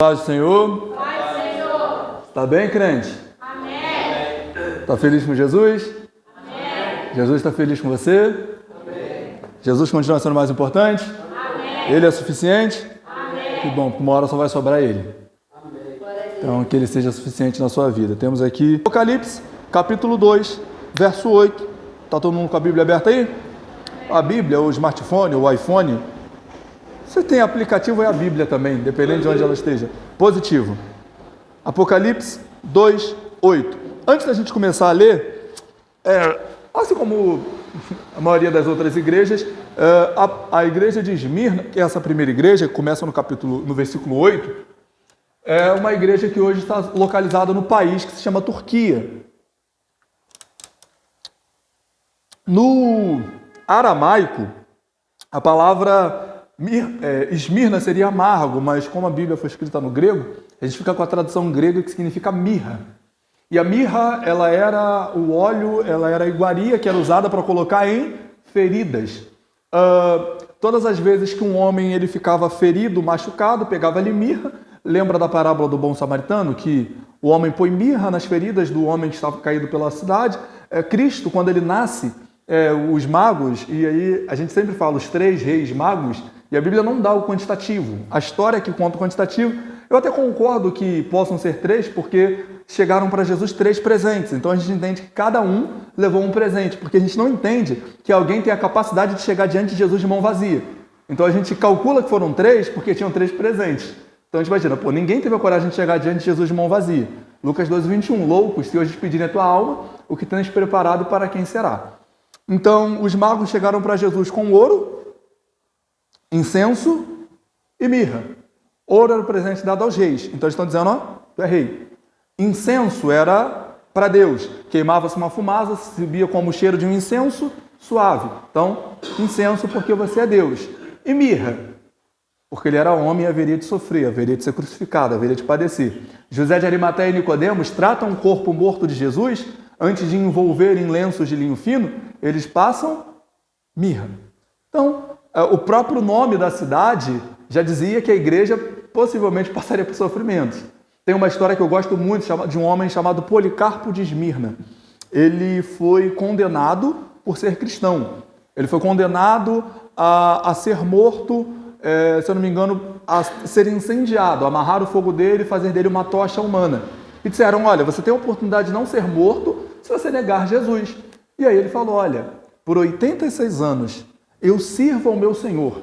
Paz do Senhor. Paz, Senhor. Está bem, crente? Amém. Está feliz com Jesus? Amém. Jesus está feliz com você? Amém. Jesus continua sendo mais importante? Amém. Ele é suficiente? Amém. Que bom, porque uma hora só vai sobrar Ele. Amém. Então, que Ele seja suficiente na sua vida. Temos aqui Apocalipse, capítulo 2, verso 8. Está todo mundo com a Bíblia aberta aí? A Bíblia, o smartphone, o iPhone. Você tem aplicativo, é a Bíblia também, dependendo de onde ela esteja. Positivo. Apocalipse 2, 8. Antes da gente começar a ler, assim como a maioria das outras igrejas, a igreja de Esmirna, que é essa primeira igreja, que começa no versículo 8, é uma igreja que hoje está localizada no país que se chama Turquia. No aramaico, a palavra Esmirna seria amargo, mas como a Bíblia foi escrita no grego, a gente fica com a tradução grega que significa mirra. E a mirra, ela era o óleo, ela era a iguaria que era usada para colocar em feridas. Todas as vezes que um homem ele ficava ferido, machucado, pegava ali mirra. Lembra da parábola do bom samaritano, que o homem põe mirra nas feridas do homem que estava caído pela cidade? Cristo, quando ele nasce, os magos, e aí a gente sempre fala os 3 reis magos, e a Bíblia não dá o quantitativo. A história que conta o quantitativo, eu até concordo que possam ser 3, porque chegaram para Jesus 3 presentes. Então a gente entende que cada um levou um presente, porque a gente não entende que alguém tem a capacidade de chegar diante de Jesus de mão vazia. Então a gente calcula que foram 3 porque tinham 3 presentes. Então a gente imagina, ninguém teve a coragem de chegar diante de Jesus de mão vazia. Lucas 12, 21, loucos, se hoje pedirem a tua alma, o que tens preparado para quem será? Então os magos chegaram para Jesus com ouro, incenso e mirra. Ouro era o presente dado aos reis. Então eles estão dizendo, tu é rei. Incenso era para Deus. Queimava-se uma fumaça, subia como o cheiro de um incenso suave. Então, incenso porque você é Deus. E mirra, porque ele era homem e haveria de sofrer, haveria de ser crucificado, haveria de padecer. José de Arimateia e Nicodemos tratam o corpo morto de Jesus, antes de envolver em lenços de linho fino, eles passam mirra. Então, o próprio nome da cidade já dizia que a igreja possivelmente passaria por sofrimentos. Tem uma história que eu gosto muito de um homem chamado Policarpo de Esmirna. Ele foi condenado por ser cristão. Ele foi condenado a ser morto, se eu não me engano, a ser incendiado, amarrar o fogo dele e fazer dele uma tocha humana. E disseram, olha, você tem a oportunidade de não ser morto se você negar Jesus. E aí ele falou, olha, por 86 anos eu sirvo ao meu Senhor.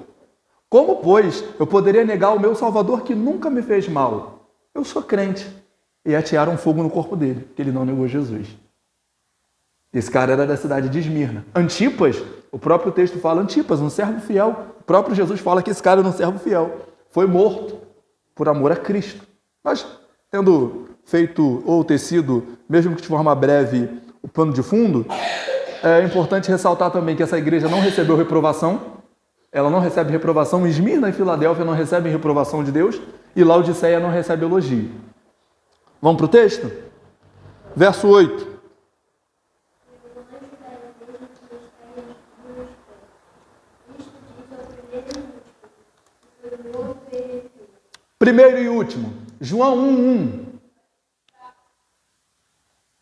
Como, pois, eu poderia negar o meu Salvador que nunca me fez mal? Eu sou crente. E atearam fogo no corpo dele, porque ele não negou Jesus. Esse cara era da cidade de Esmirna. Antipas, o próprio texto fala, Antipas, um servo fiel. O próprio Jesus fala que esse cara era um servo fiel. Foi morto por amor a Cristo. Mas, tendo feito ou tecido, mesmo que de forma breve, o pano de fundo, é importante ressaltar também que essa igreja não recebeu reprovação. Ela não recebe reprovação. Esmirna e Filadélfia não recebem reprovação de Deus. E Laodiceia não recebe elogio. Vamos para o texto? Verso 8. Primeiro e último. João 1:1.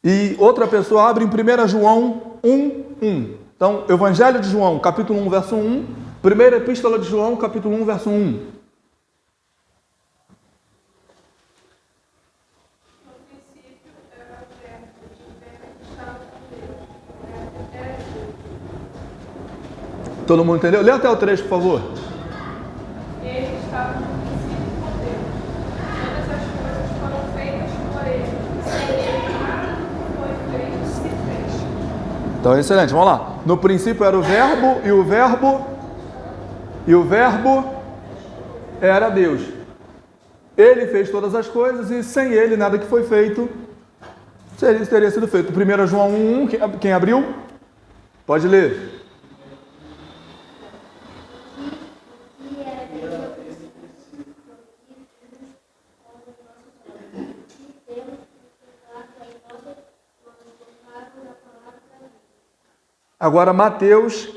E outra pessoa abre em 1 João 1:1. Então, Evangelho de João, capítulo 1, verso 1. Primeira Epístola de João, capítulo 1, verso 1. Todo mundo entendeu? Lê até o 3, por favor. Ele estava no princípio com Deus. Todas as coisas foram feitas por ele. Sem ele nada foi feito se fez. Então, excelente. Vamos lá. No princípio era o verbo, e o verbo era Deus. Ele fez todas as coisas e sem ele nada que foi feito teria sido feito. 1 João 1:1, quem abriu? Pode ler. Agora, Mateus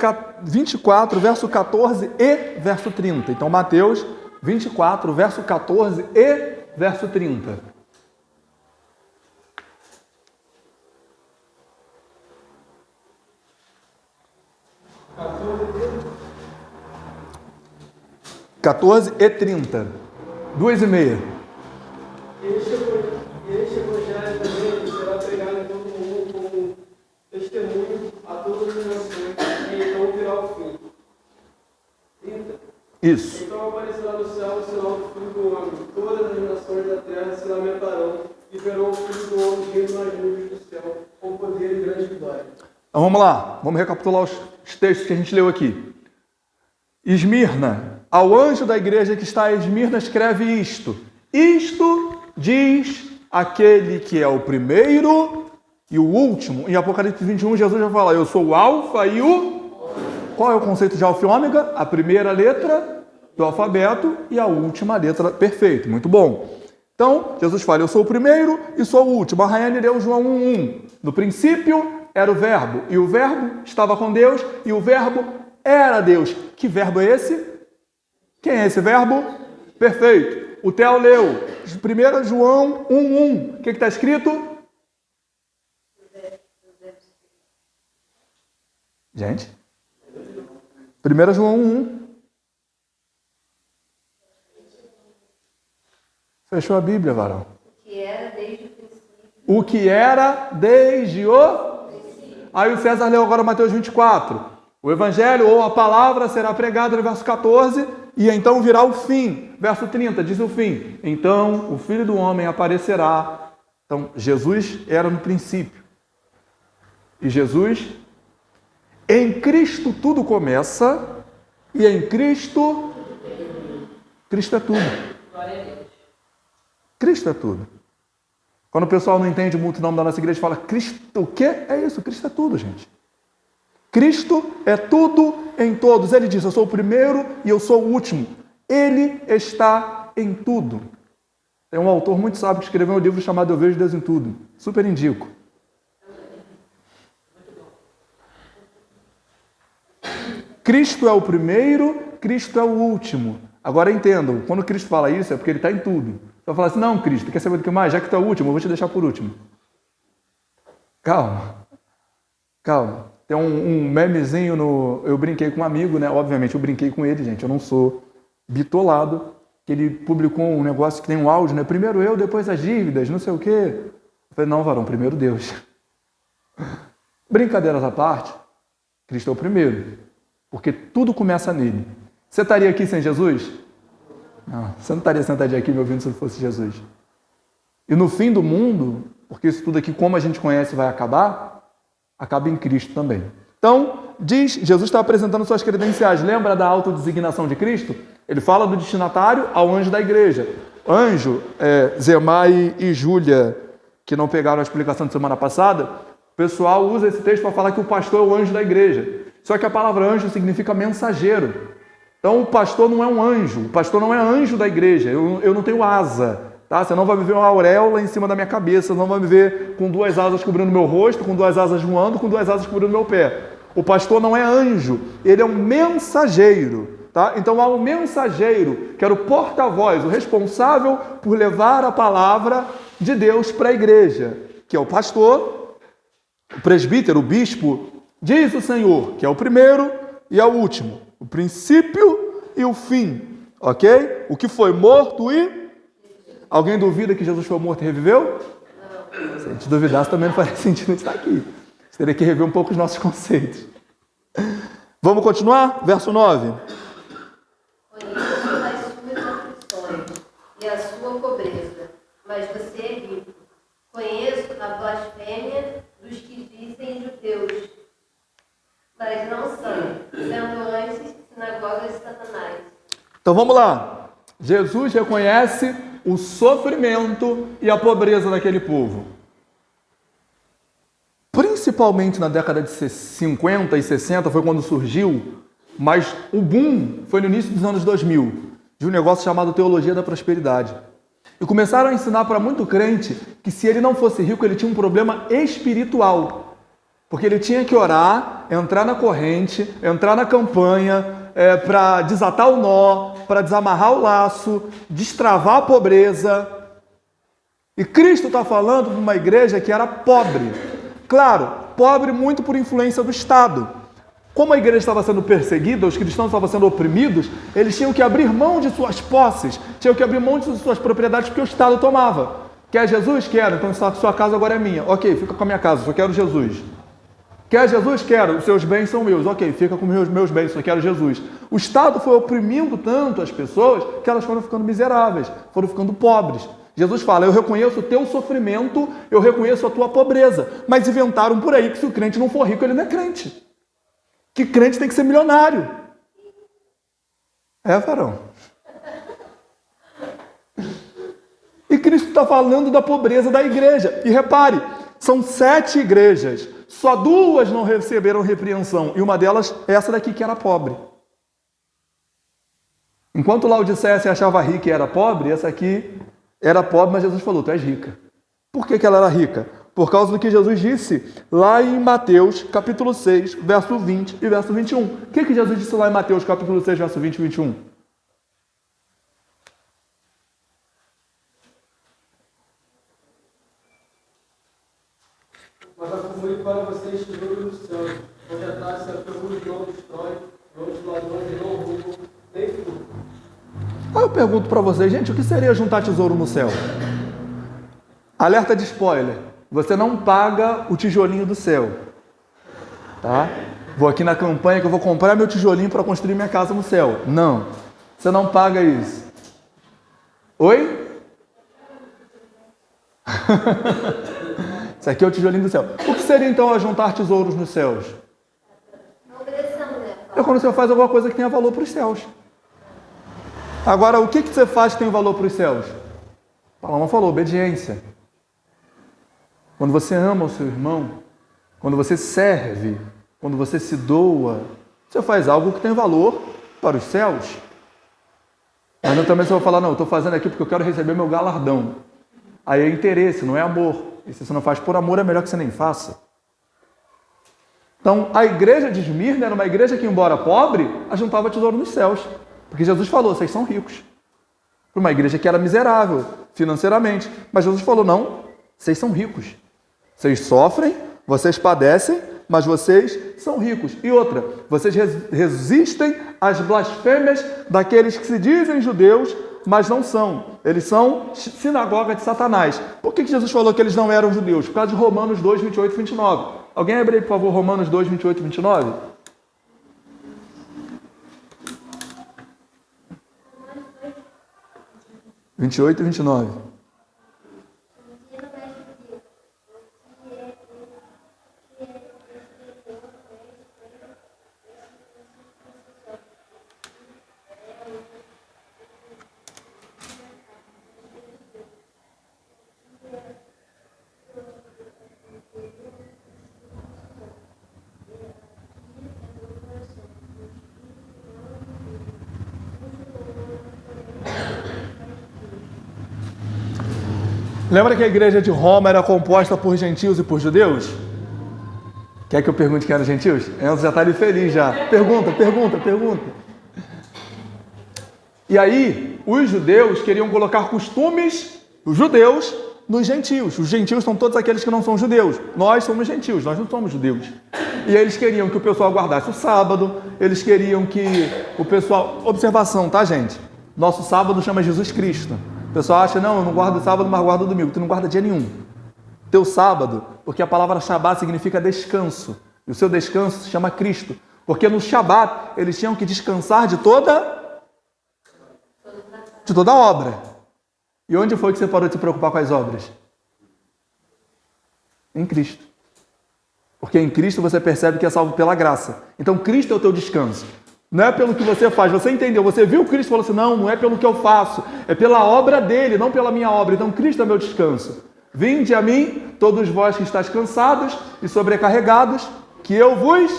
24, verso 14 e verso 30. Então, Mateus 24, verso 14 e verso 30. Quatorze e 30. 2:30. Este evangelho também será pregado em todo o mundo como testemunho a todas as nações, e então virá o fim. 30. Isso. Então aparecerá no céu o sinal do Filho do Homem. Todas as nações da terra se lamentarão e verão o Filho do Homem vindo nas nuvens do céu, com poder e grande glória. Então vamos lá, vamos recapitular os textos que a gente leu aqui. Esmirna, ao anjo da igreja que está em Esmirna, escreve isto. Isto diz aquele que é o primeiro e o último. Em Apocalipse 21, Jesus já fala, eu sou o alfa e o... Qual é o conceito de alfa e ômega? A primeira letra do alfabeto e a última letra. Perfeito, muito bom. Então, Jesus fala, eu sou o primeiro e sou o último. A Rayane leu João 1:1. No princípio era o verbo, e o verbo estava com Deus, e o verbo era Deus. Que verbo é esse? Quem é esse verbo? Perfeito. O Theo leu 1 João 1:1. O que está escrito? Gente? 1 João 1:1. Fechou a Bíblia, varão. O que era desde o princípio. O que era desde o... Aí o César leu agora Mateus 24. O evangelho ou a palavra será pregada no verso 14 e então virá o fim. Verso 30 diz o fim. Então o Filho do Homem aparecerá. Então Jesus era no princípio. E Jesus, em Cristo tudo começa e em Cristo é tudo. Cristo é tudo. Quando o pessoal não entende muito o nome da nossa igreja, fala Cristo, o quê? É isso, Cristo é tudo, gente. Cristo é tudo em todos. Ele diz, eu sou o primeiro e eu sou o último. Ele está em tudo. Tem um autor muito sábio que escreveu um livro chamado Eu Vejo Deus em Tudo. Super indico. Cristo é o primeiro, Cristo é o último. Agora entendam, quando Cristo fala isso é porque ele está em tudo. Você vai falar assim, não, Cristo, quer saber do que mais? Já que tu é o último, eu vou te deixar por último. Calma. Tem um memezinho no... Eu brinquei com um amigo, né? Obviamente eu brinquei com ele, gente. Eu não sou bitolado. Que ele publicou um negócio que tem um áudio, né? Primeiro eu, depois as dívidas, não sei o quê. Eu falei, não, varão, primeiro Deus. Brincadeiras à parte, Cristo é o primeiro. Porque tudo começa nele. Você estaria aqui sem Jesus? Não, você não estaria sentadinho aqui me ouvindo se não fosse Jesus. E no fim do mundo, porque isso tudo aqui, como a gente conhece, vai acabar, acaba em Cristo também. Então, Jesus está apresentando suas credenciais. Lembra da autodesignação de Cristo? Ele fala do destinatário ao anjo da igreja. Anjo, Zemai e Júlia, que não pegaram a explicação de semana passada, o pessoal usa esse texto para falar que o pastor é o anjo da igreja. Só que a palavra anjo significa mensageiro. Então, o pastor não é um anjo. O pastor não é anjo da igreja. Eu não tenho asa. Tá? Você não vai me ver uma auréola em cima da minha cabeça. Você não vai me ver com 2 asas cobrindo meu rosto, com 2 asas voando, com 2 asas cobrindo meu pé. O pastor não é anjo. Ele é um mensageiro. Tá? Então, há um mensageiro, que era o porta-voz, o responsável por levar a palavra de Deus para a igreja, que é o pastor, o presbítero, o bispo. Diz o Senhor, que é o primeiro e é o último. O princípio e o fim, ok? O que foi morto e... Alguém duvida que Jesus foi morto e reviveu? Não. Se a gente duvidasse, também não faria sentido estar aqui. Você teria que rever um pouco os nossos conceitos. Vamos continuar? Verso 9. Conheço as suas aflições e a sua pobreza, mas você é rico. Conheço a blasfêmia dos que dizem judeus, mas não são, sendo antes sinagogas de Satanás. Então vamos lá. Jesus reconhece o sofrimento e a pobreza daquele povo. Principalmente na década de 50 e 60 foi quando surgiu, mas o boom foi no início dos anos 2000, de um negócio chamado Teologia da Prosperidade. E começaram a ensinar para muito crente que se ele não fosse rico, ele tinha um problema espiritual. Porque ele tinha que orar, entrar na corrente, entrar na campanha, para desatar o nó, para desamarrar o laço, destravar a pobreza. E Cristo está falando de uma igreja que era pobre. Claro, pobre muito por influência do Estado. Como a igreja estava sendo perseguida, os cristãos estavam sendo oprimidos, eles tinham que abrir mão de suas posses, tinham que abrir mão de suas propriedades porque o Estado tomava. Quer Jesus? Quero. Então sua casa agora é minha. Ok, fica com a minha casa, só quero Jesus. Quer Jesus? Quero. Os seus bens são meus. Ok, fica com os meus bens, só quero Jesus. O Estado foi oprimindo tanto as pessoas que elas foram ficando miseráveis, foram ficando pobres. Jesus fala, eu reconheço o teu sofrimento, eu reconheço a tua pobreza. Mas inventaram por aí que se o crente não for rico, ele não é crente. Que crente tem que ser milionário. É, varão. E Cristo está falando da pobreza da igreja. E repare, são 7 igrejas. Só 2 não receberam repreensão. E uma delas é essa daqui que era pobre. Enquanto Laodiceia se achava rica e era pobre, essa aqui era pobre, mas Jesus falou, tu és rica. Por que ela era rica? Por causa do que Jesus disse lá em Mateus, capítulo 6, verso 20 e verso 21. O que Jesus disse lá em Mateus, capítulo 6, verso 20 e 21? Mas acumule para vocês tesouro no céu, onde a taça a ferrugem não destrói, onde os ladrões não roubam, nem furtam. Aí eu pergunto para vocês, gente, o que seria juntar tesouro no céu? Alerta de spoiler. Você não paga o tijolinho do céu. Tá? Vou aqui na campanha que eu vou comprar meu tijolinho para construir minha casa no céu. Não. Você não paga isso. Oi? Isso aqui é o tijolinho do céu. O que seria então a juntar tesouros nos céus? É quando você faz alguma coisa que tenha valor para os céus. Agora, o que você faz que tem valor para os céus? A palavra falou, obediência. Quando você ama o seu irmão, quando você serve, quando você se doa, você faz algo que tem valor para os céus. Mas não também você vai falar, não, eu estou fazendo aqui porque eu quero receber meu galardão. Aí é interesse, não é amor. E se você não faz por amor, é melhor que você nem faça. Então, a igreja de Esmirna era uma igreja que, embora pobre, ajuntava tesouro nos céus. Porque Jesus falou, vocês são ricos. Para uma igreja que era miserável financeiramente. Mas Jesus falou, não, vocês são ricos. Vocês sofrem, vocês padecem, mas vocês são ricos. E outra, vocês resistem às blasfêmias daqueles que se dizem judeus, mas não são. Eles são sinagoga de Satanás. Por que Jesus falou que eles não eram judeus? Por causa de Romanos 2, 28 e 29. Alguém abre aí, por favor, Romanos 2, 28 e 29? (28 e 29). Lembra que a igreja de Roma era composta por gentios e por judeus? Quer que eu pergunte quem eram gentios? Enzo já está ali feliz já. Pergunta. E aí, os judeus queriam colocar costumes, os judeus, nos gentios. Os gentios são todos aqueles que não são judeus. Nós somos gentios, nós não somos judeus. E aí eles queriam que o pessoal guardasse o sábado, eles queriam que o pessoal... Observação, tá, gente? Nosso sábado chama Jesus Cristo. O pessoal acha, não, eu não guardo sábado, mas guardo domingo. Tu não guarda dia nenhum. Teu sábado, porque a palavra Shabat significa descanso. E o seu descanso se chama Cristo. Porque no Shabat, eles tinham que descansar de toda obra. E onde foi que você parou de se preocupar com as obras? Em Cristo. Porque em Cristo você percebe que é salvo pela graça. Então Cristo é o teu descanso. Não é pelo que você faz. Você entendeu? Você viu Cristo e falou assim, não é pelo que eu faço. É pela obra dele, não pela minha obra. Então Cristo é meu descanso. Vinde a mim, todos vós que estáis cansados e sobrecarregados, que eu vos...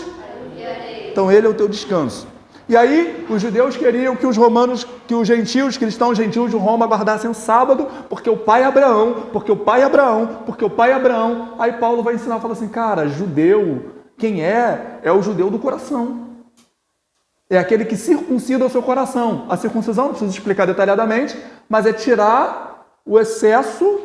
Então ele é o teu descanso. E aí, os judeus queriam que os romanos, que os gentios, cristãos gentios de Roma guardassem o sábado, porque o pai é Abraão, porque o pai é Abraão, porque o pai é Abraão. Aí Paulo vai ensinar, fala assim, cara, judeu, quem é? É o judeu do coração. É aquele que circuncida o seu coração. A circuncisão, não preciso explicar detalhadamente, mas é tirar o excesso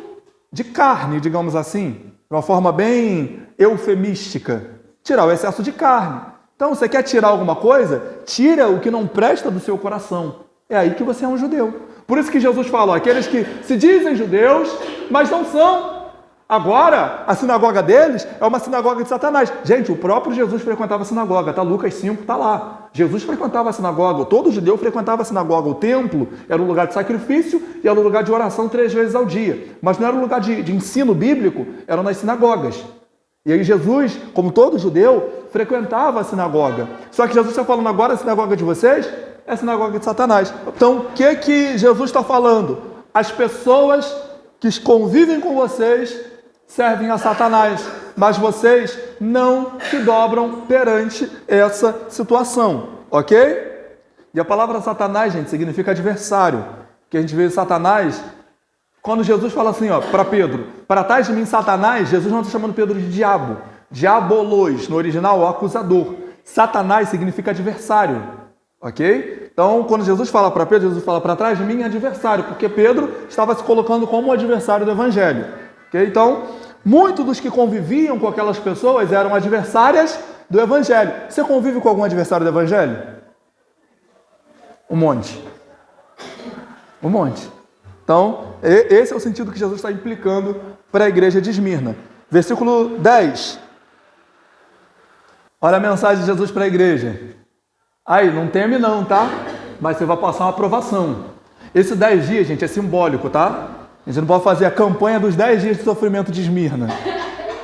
de carne, digamos assim, de uma forma bem eufemística. Tirar o excesso de carne. Então, você quer tirar alguma coisa? Tira o que não presta do seu coração. É aí que você é um judeu. Por isso que Jesus fala, aqueles que se dizem judeus, mas não são. Agora, a sinagoga deles é uma sinagoga de Satanás. Gente, o próprio Jesus frequentava a sinagoga, tá? Lucas 5 está lá. Jesus frequentava a sinagoga, todo judeu frequentava a sinagoga. O templo era um lugar de sacrifício e era um lugar de oração 3 vezes ao dia. Mas não era um lugar de ensino bíblico, eram nas sinagogas. E aí Jesus, como todo judeu, frequentava a sinagoga. Só que Jesus está falando agora, a sinagoga de vocês é a sinagoga de Satanás. Então, o que Jesus está falando? As pessoas que convivem com vocês servem a Satanás, mas vocês não se dobram perante essa situação, ok? E a palavra Satanás, gente, significa adversário, que a gente vê Satanás, quando Jesus fala assim, ó, para Pedro, para trás de mim, Satanás, Jesus não está chamando Pedro de diabo, diabolos, no original, o acusador. Satanás significa adversário, ok? Então, quando Jesus fala para Pedro, Jesus fala para trás de mim, adversário, porque Pedro estava se colocando como o adversário do evangelho. Okay? Então, muitos dos que conviviam com aquelas pessoas eram adversárias do evangelho. Você convive com algum adversário do evangelho? Um monte. Um monte. Então, esse é o sentido que Jesus está implicando para a igreja de Esmirna. Versículo 10. Olha a mensagem de Jesus para a igreja. Aí, não teme não, tá? Mas você vai passar uma aprovação. Esse 10 dias, gente, é simbólico, tá? A gente não pode fazer a campanha dos 10 dias de sofrimento de Esmirna.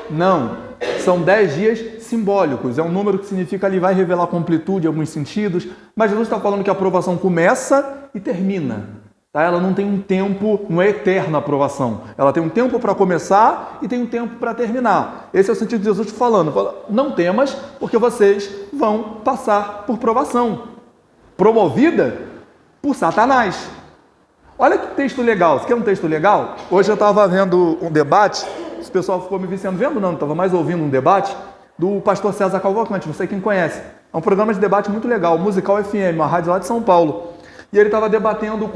Não. São 10 dias simbólicos. É um número que significa ali, vai revelar completude em alguns sentidos. Mas Jesus está falando que a aprovação começa e termina. Tá? Ela não tem um tempo, não é eterna a aprovação. Ela tem um tempo para começar e tem um tempo para terminar. Esse é o sentido de Jesus falando. Não temas, porque vocês vão passar por provação. Promovida por Satanás. Olha que texto legal. Você quer um texto legal? Hoje eu estava vendo um debate, esse pessoal ficou me viciando, não, estava mais ouvindo um debate do pastor César Cavalcante, não sei quem conhece. É um programa de debate muito legal, Musical FM, uma rádio lá de São Paulo. E ele estava debatendo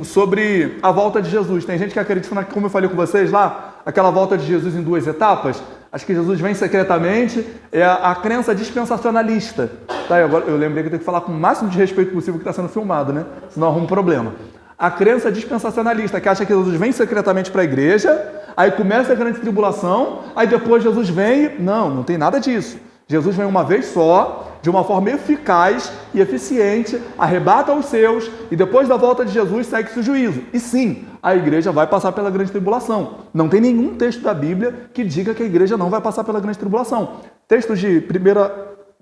sobre a volta de Jesus. Tem gente que acredita, como eu falei com vocês lá, aquela volta de Jesus em 2 etapas. Acho que Jesus vem secretamente, é a crença dispensacionalista. Tá? Agora, eu lembrei que eu tenho que falar com o máximo de respeito possível que está sendo filmado, né? Senão arruma um problema. A crença dispensacionalista, que acha que Jesus vem secretamente para a igreja, aí começa a grande tribulação, aí depois Jesus vem... Não tem nada disso. Jesus vem uma vez só, de uma forma eficaz e eficiente, arrebata os seus, e depois da volta de Jesus segue-se o juízo. E sim, a igreja vai passar pela grande tribulação. Não tem nenhum texto da Bíblia que diga que a igreja não vai passar pela grande tribulação. Textos de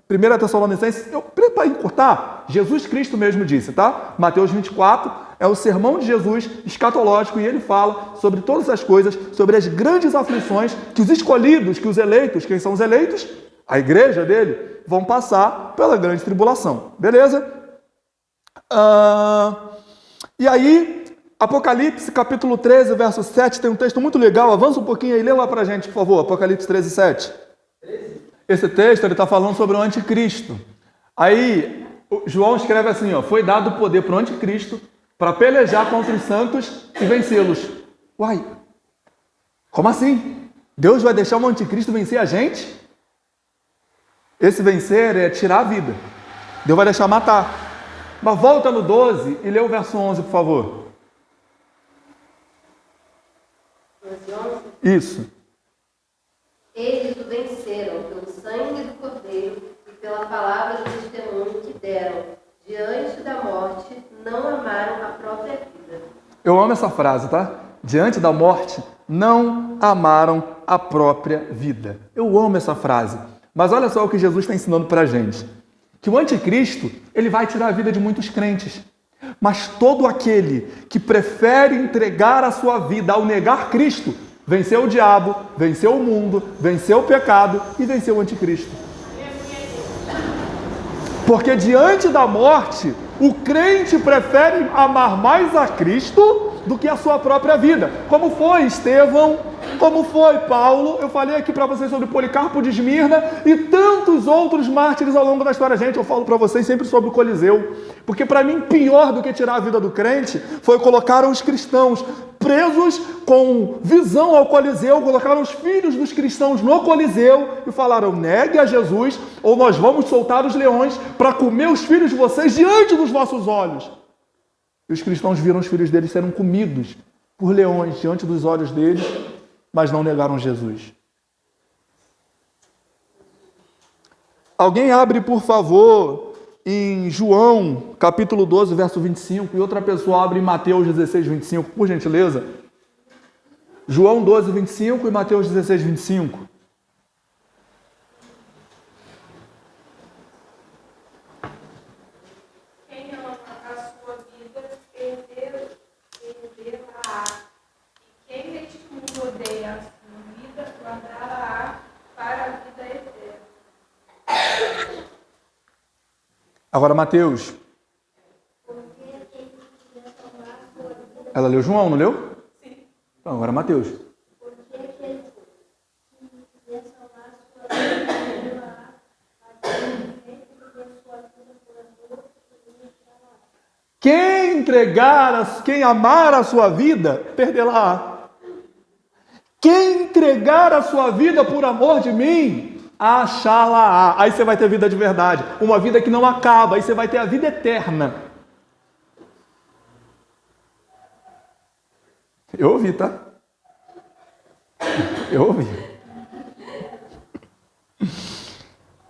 1 Tessalonicenses, para encurtar, Jesus Cristo mesmo disse, tá? Mateus 24 é o sermão de Jesus escatológico e ele fala sobre todas as coisas, sobre as grandes aflições que os escolhidos, que os eleitos, quem são os eleitos? A igreja dele, vão passar pela grande tribulação. Beleza? E aí, Apocalipse, capítulo 13, verso 7, tem um texto muito legal. Avança um pouquinho aí, lê lá pra gente, por favor. Apocalipse 13, 7. Esse texto, ele está falando sobre o anticristo. Aí, João escreve assim, ó, foi dado poder para o anticristo para pelejar contra os santos e vencê-los. Uai, como assim? Deus vai deixar o anticristo vencer a gente? Esse vencer é tirar a vida. Deus vai deixar matar. Mas volta no 12 e lê o verso 11, por favor. Isso. Eles o venceram pelo sangue do Cordeiro e pela palavra do testemunho que deram. Diante da morte, não amaram a própria vida. Eu amo essa frase, tá? Diante da morte, não amaram a própria vida. Eu amo essa frase. Mas olha só o que Jesus está ensinando para a gente. Que o anticristo, ele vai tirar a vida de muitos crentes. Mas todo aquele que prefere entregar a sua vida ao negar Cristo, venceu o diabo, venceu o mundo, venceu o pecado e venceu o anticristo. Porque diante da morte, o crente prefere amar mais a Cristo do que a sua própria vida. Como foi Estevão, como foi, Paulo? Eu falei aqui para vocês sobre Policarpo de Esmirna e tantos outros mártires ao longo da história. Gente, eu falo para vocês sempre sobre o Coliseu, porque para mim pior do que tirar a vida do crente foi colocar os cristãos presos com visão ao Coliseu, colocaram os filhos dos cristãos no Coliseu e falaram: negue a Jesus ou nós vamos soltar os leões para comer os filhos de vocês diante dos vossos olhos. E os cristãos viram os filhos deles serem comidos por leões diante dos olhos deles, mas não negaram Jesus. Alguém abre, por favor, em João, capítulo 12, verso 25, e outra pessoa abre em Mateus 16, 25, por gentileza. João 12, 25 e Mateus 16, 25. Quem ama a sua vida, perdê-la. E quem neste mundo odeia a sua vida, guardá-la para a vida eterna. Agora, Mateus. Ela leu João, não leu? Sim. Então, agora Mateus. Quem amar a sua vida, perdê-la. Quem entregar a sua vida por amor de mim, achá-la. Aí você vai ter vida de verdade, uma vida que não acaba, aí você vai ter a vida eterna. Eu ouvi, tá? Eu ouvi.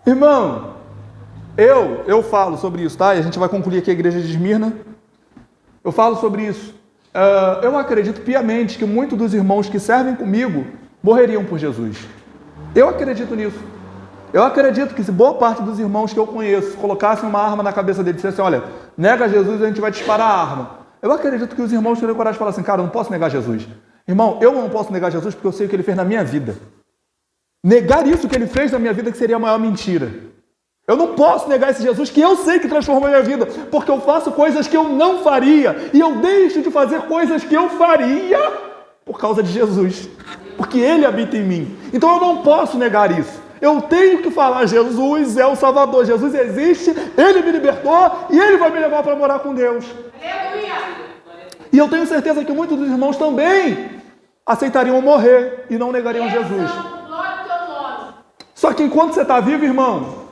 Irmão, eu falo sobre isso, tá? E a gente vai concluir aqui a igreja de Esmirna. Eu falo sobre isso. Eu acredito piamente que muitos dos irmãos que servem comigo morreriam por Jesus. Eu acredito nisso. Eu acredito que se boa parte dos irmãos que eu conheço colocassem uma arma na cabeça dele e dissessem: olha, nega Jesus e a gente vai disparar a arma. Eu acredito que os irmãos teriam coragem de falar assim: cara, eu não posso negar Jesus. Irmão, eu não posso negar Jesus porque eu sei o que ele fez na minha vida. Negar isso que ele fez na minha vida que seria a maior mentira. Eu não posso negar esse Jesus que eu sei que transformou a minha vida, porque eu faço coisas que eu não faria e eu deixo de fazer coisas que eu faria por causa de Jesus, porque ele habita em mim. Então eu não posso negar isso. Eu tenho que falar: Jesus é o Salvador, Jesus existe, ele me libertou e ele vai me levar para morar com Deus. Aleluia! E eu tenho certeza que muitos dos irmãos também aceitariam morrer e não negariam Jesus. Só que enquanto você está vivo, irmão,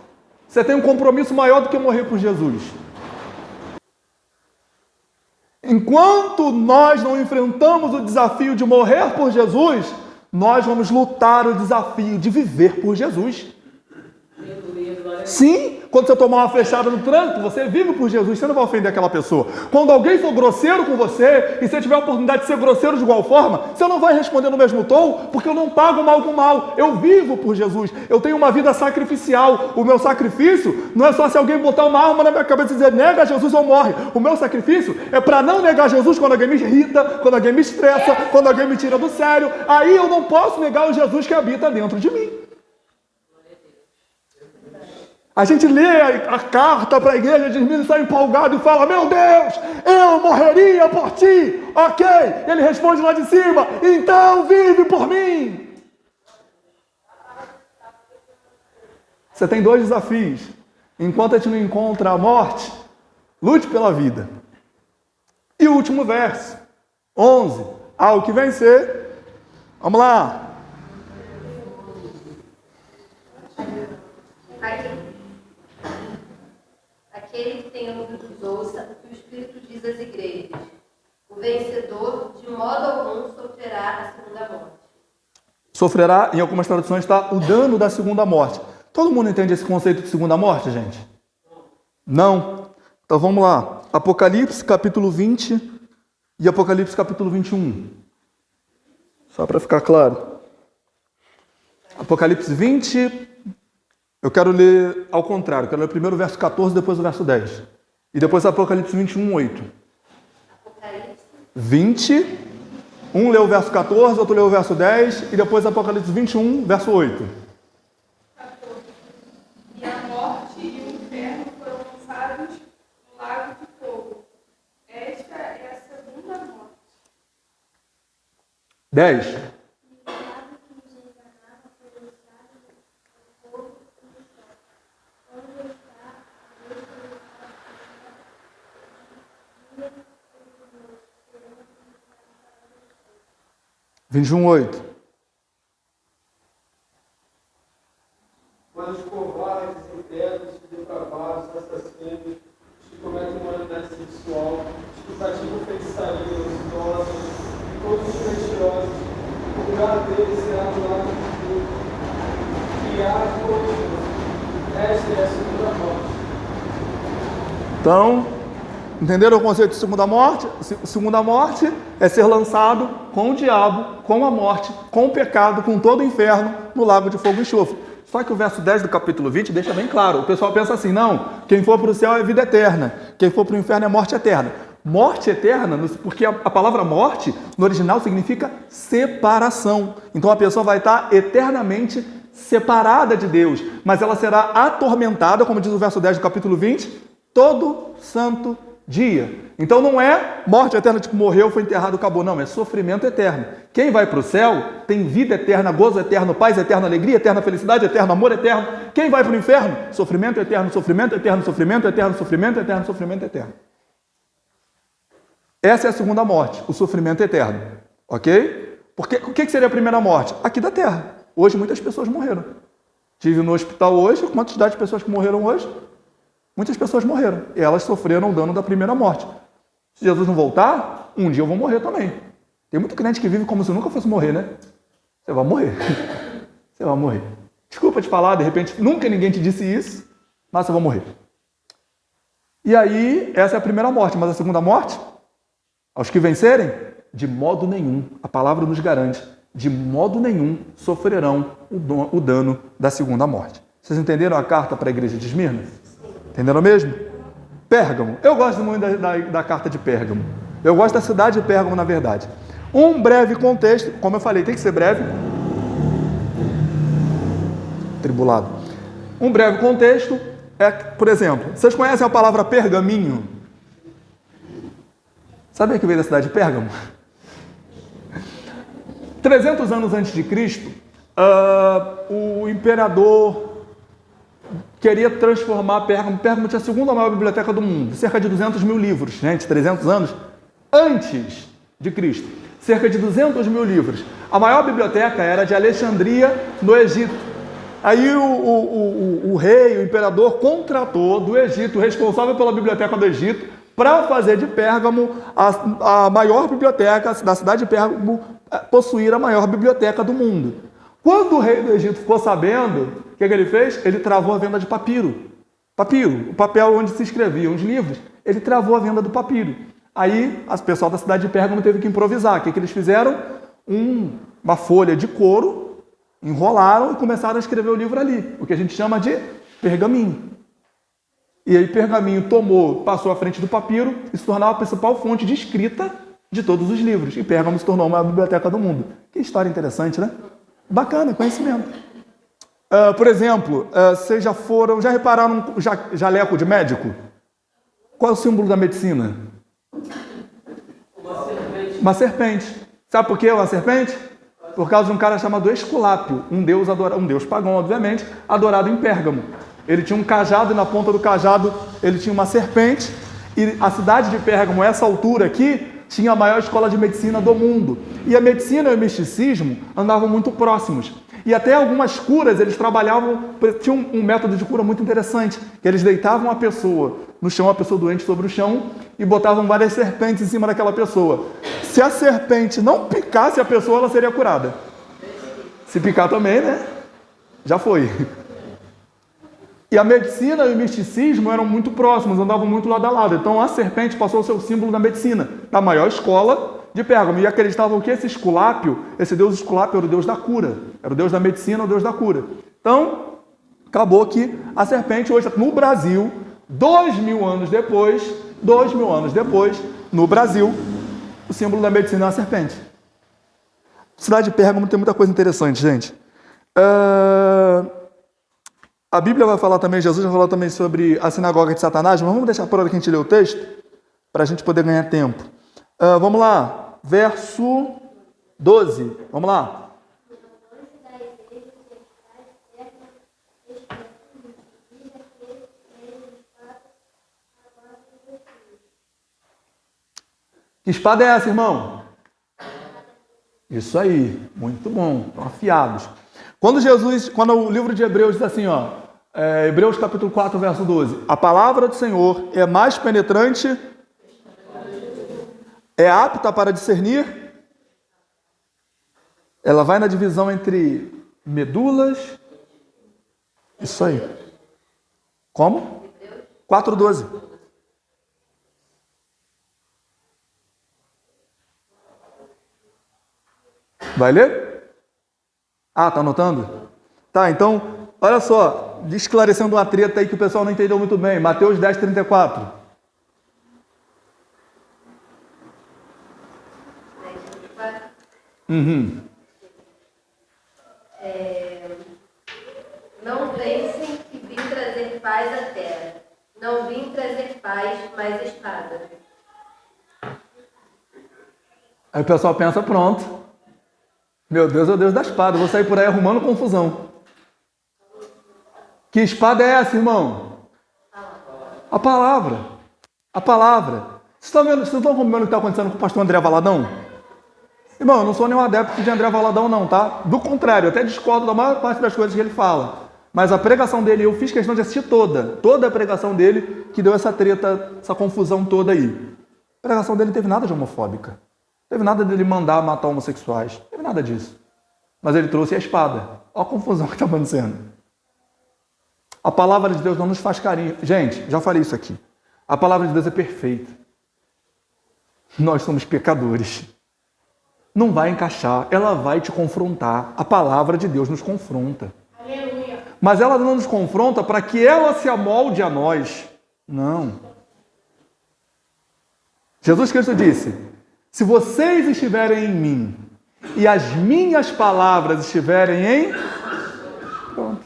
você tem um compromisso maior do que morrer por Jesus. Enquanto nós não enfrentamos o desafio de morrer por Jesus, nós vamos lutar o desafio de viver por Jesus. Sim, quando você tomar uma flechada no trânsito, você vive por Jesus, você não vai ofender aquela pessoa. Quando alguém for grosseiro com você, e você tiver a oportunidade de ser grosseiro de igual forma, você não vai responder no mesmo tom, porque eu não pago mal com mal, eu vivo por Jesus, eu tenho uma vida sacrificial. O meu sacrifício não é só se alguém botar uma arma na minha cabeça e dizer: nega Jesus ou morre. O meu sacrifício é para não negar Jesus quando alguém me irrita, quando alguém me estressa, quando alguém me tira do sério. Aí eu não posso negar o Jesus que habita dentro de mim. A gente lê a carta para a igreja de Esmirna e sai empolgado e fala: meu Deus, eu morreria por ti. Ok, ele responde lá de cima: então vive por mim. Você tem dois desafios. Enquanto a gente não encontra a morte, lute pela vida. E o último verso, 11. Ao que vencer. Vamos lá. Aquele que tem ouvidos ouça o que o Espírito diz às igrejas. O vencedor, de modo algum, sofrerá a segunda morte. Sofrerá, em algumas traduções está, o dano da segunda morte. Todo mundo entende esse conceito de segunda morte, gente? Não? Então vamos lá. Apocalipse capítulo 20 e Apocalipse capítulo 21. Só para ficar claro. Apocalipse 20... Eu quero ler ao contrário, quero ler primeiro o verso 14, depois o verso 10. E depois Apocalipse 21, 8. Apocalipse 20, um lê o verso 14, outro lê o verso 10, e depois Apocalipse 21, verso 8. 14. E a morte e o inferno foram lançados no lago de fogo. Esta é a segunda morte. 10. 21:8. Mas os covardes, incrédulos, depravados, assassinos, os que cometem imoralidade sexual, os que praticam feitiçaria, os idosos, e todos os mentirosos, o lugar deles será do lado do fogo, e há de corrupção. Esta é a segunda morte. Então, entenderam o conceito de segunda morte? Segunda morte é ser lançado com o diabo, com a morte, com o pecado, com todo o inferno no lago de fogo e enxofre. Só que o verso 10 do capítulo 20 deixa bem claro. O pessoal pensa assim, não, quem for para o céu é vida eterna, quem for para o inferno é morte eterna. Morte eterna, porque a palavra morte no original significa separação. Então a pessoa vai estar eternamente separada de Deus, mas ela será atormentada, como diz o verso 10 do capítulo 20, todo santo dia. Então não é morte eterna, tipo morreu, foi enterrado, acabou. Não, é sofrimento eterno. Quem vai para o céu tem vida eterna, gozo eterno, paz eterna, alegria eterna, felicidade eterna, amor eterno. Quem vai para o inferno? Sofrimento eterno, sofrimento eterno, sofrimento eterno, sofrimento eterno, sofrimento eterno. Essa é a segunda morte, o sofrimento eterno. Ok? Porque o que seria a primeira morte? Aqui da terra. Hoje muitas pessoas morreram. Estive no hospital hoje, quantidade de pessoas que morreram hoje? Muitas pessoas morreram. E elas sofreram o dano da primeira morte. Se Jesus não voltar, um dia eu vou morrer também. Tem muito crente que vive como se nunca fosse morrer, né? Você vai morrer. Você vai morrer. Desculpa te falar, de repente, nunca ninguém te disse isso, mas você vai morrer. E aí, essa é a primeira morte. Mas a segunda morte? Aos que vencerem, de modo nenhum, a palavra nos garante, de modo nenhum sofrerão o dano da segunda morte. Vocês entenderam a carta para a igreja de Esmirna? Entenderam mesmo? Pérgamo. Eu gosto muito da carta de Pérgamo. Eu gosto da cidade de Pérgamo, na verdade. Um breve contexto, como eu falei, tem que ser breve. Tribulado. Um breve contexto é, por exemplo, vocês conhecem a palavra pergaminho? Sabia que veio da cidade de Pérgamo? 300 anos antes de Cristo, o imperador queria transformar Pérgamo. Pérgamo tinha a segunda maior biblioteca do mundo, cerca de 200 mil livros, gente, 300 anos antes de Cristo, cerca de 200 mil livros. A maior biblioteca era de Alexandria, no Egito. Aí o rei, o imperador, contratou do Egito, o responsável pela biblioteca do Egito, para fazer de Pérgamo a maior biblioteca, da cidade de Pérgamo, possuir a maior biblioteca do mundo. Quando o rei do Egito ficou sabendo, o que ele fez? Ele travou a venda de papiro. Papiro, o papel onde se escreviam os livros, ele travou a venda do papiro. Aí, o pessoal da cidade de Pérgamo teve que improvisar. O que eles fizeram? Uma folha de couro, enrolaram e começaram a escrever o livro ali, o que a gente chama de pergaminho. E aí pergaminho passou à frente do papiro e se tornava a principal fonte de escrita de todos os livros. E Pérgamo se tornou a maior biblioteca do mundo. Que história interessante, né? Bacana, conhecimento. Por exemplo, vocês já repararam um jaleco de médico? Qual é o símbolo da medicina? Uma serpente. Sabe por que uma serpente? Por causa de um cara chamado Esculápio, um deus pagão, obviamente, adorado em Pérgamo. Ele tinha um cajado e na ponta do cajado ele tinha uma serpente. E a cidade de Pérgamo, a essa altura aqui, tinha a maior escola de medicina do mundo. E a medicina e o misticismo andavam muito próximos. E até algumas curas, eles trabalhavam, tinham um método de cura muito interessante, que eles deitavam a pessoa no chão, a pessoa doente sobre o chão, e botavam várias serpentes em cima daquela pessoa. Se a serpente não picasse a pessoa, ela seria curada. Se picar também, né? Já foi. E a medicina e o misticismo eram muito próximos, andavam muito lado a lado. Então a serpente passou a ser o símbolo da medicina, da maior escola de Pérgamo. E acreditavam que esse Esculápio, esse deus Esculápio era o deus da cura. Era o deus da medicina, o deus da cura. Então, acabou que a serpente hoje, no Brasil, 2000 anos depois, no Brasil, o símbolo da medicina é a serpente. Cidade de Pérgamo tem muita coisa interessante, gente. A Bíblia vai falar também, Jesus vai falar também sobre a sinagoga de Satanás, mas vamos deixar por hora que a gente lê o texto, para a gente poder ganhar tempo. Vamos lá, verso 12, vamos lá. Que espada é essa, irmão? Isso aí, muito bom, estão afiados. Quando o livro de Hebreus diz assim, ó, Hebreus capítulo 4, verso 12, a palavra do Senhor é mais penetrante, é apta para discernir, ela vai na divisão entre medulas, isso aí. Como? 4:12. Vai ler? Ah, tá anotando? Tá, então, olha só, esclarecendo uma treta aí que o pessoal não entendeu muito bem. Mateus 10:34. Não pensem que vim trazer paz à terra. Não vim trazer paz, mas espada. Aí o pessoal pensa, pronto. Meu Deus é o Deus da espada. Eu vou sair por aí arrumando confusão. Que espada é essa, irmão? A palavra. A palavra. Vocês estão vendo o que está acontecendo com o pastor André Valadão? Irmão, eu não sou nenhum adepto de André Valadão, não, tá? Do contrário, eu até discordo da maior parte das coisas que ele fala. Mas a pregação dele, eu fiz questão de assistir toda a pregação dele, que deu essa treta, essa confusão toda aí. A pregação dele não teve nada de homofóbica. Não teve nada dele mandar matar homossexuais. Não teve nada disso. Mas ele trouxe a espada. Olha a confusão que está acontecendo. A palavra de Deus não nos faz carinho. Gente, já falei isso aqui. A palavra de Deus é perfeita. Nós somos pecadores. Não vai encaixar, ela vai te confrontar. A palavra de Deus nos confronta. Aleluia. Mas ela não nos confronta para que ela se amolde a nós. Não. Jesus Cristo disse, se vocês estiverem em mim e as minhas palavras estiverem em... Pronto.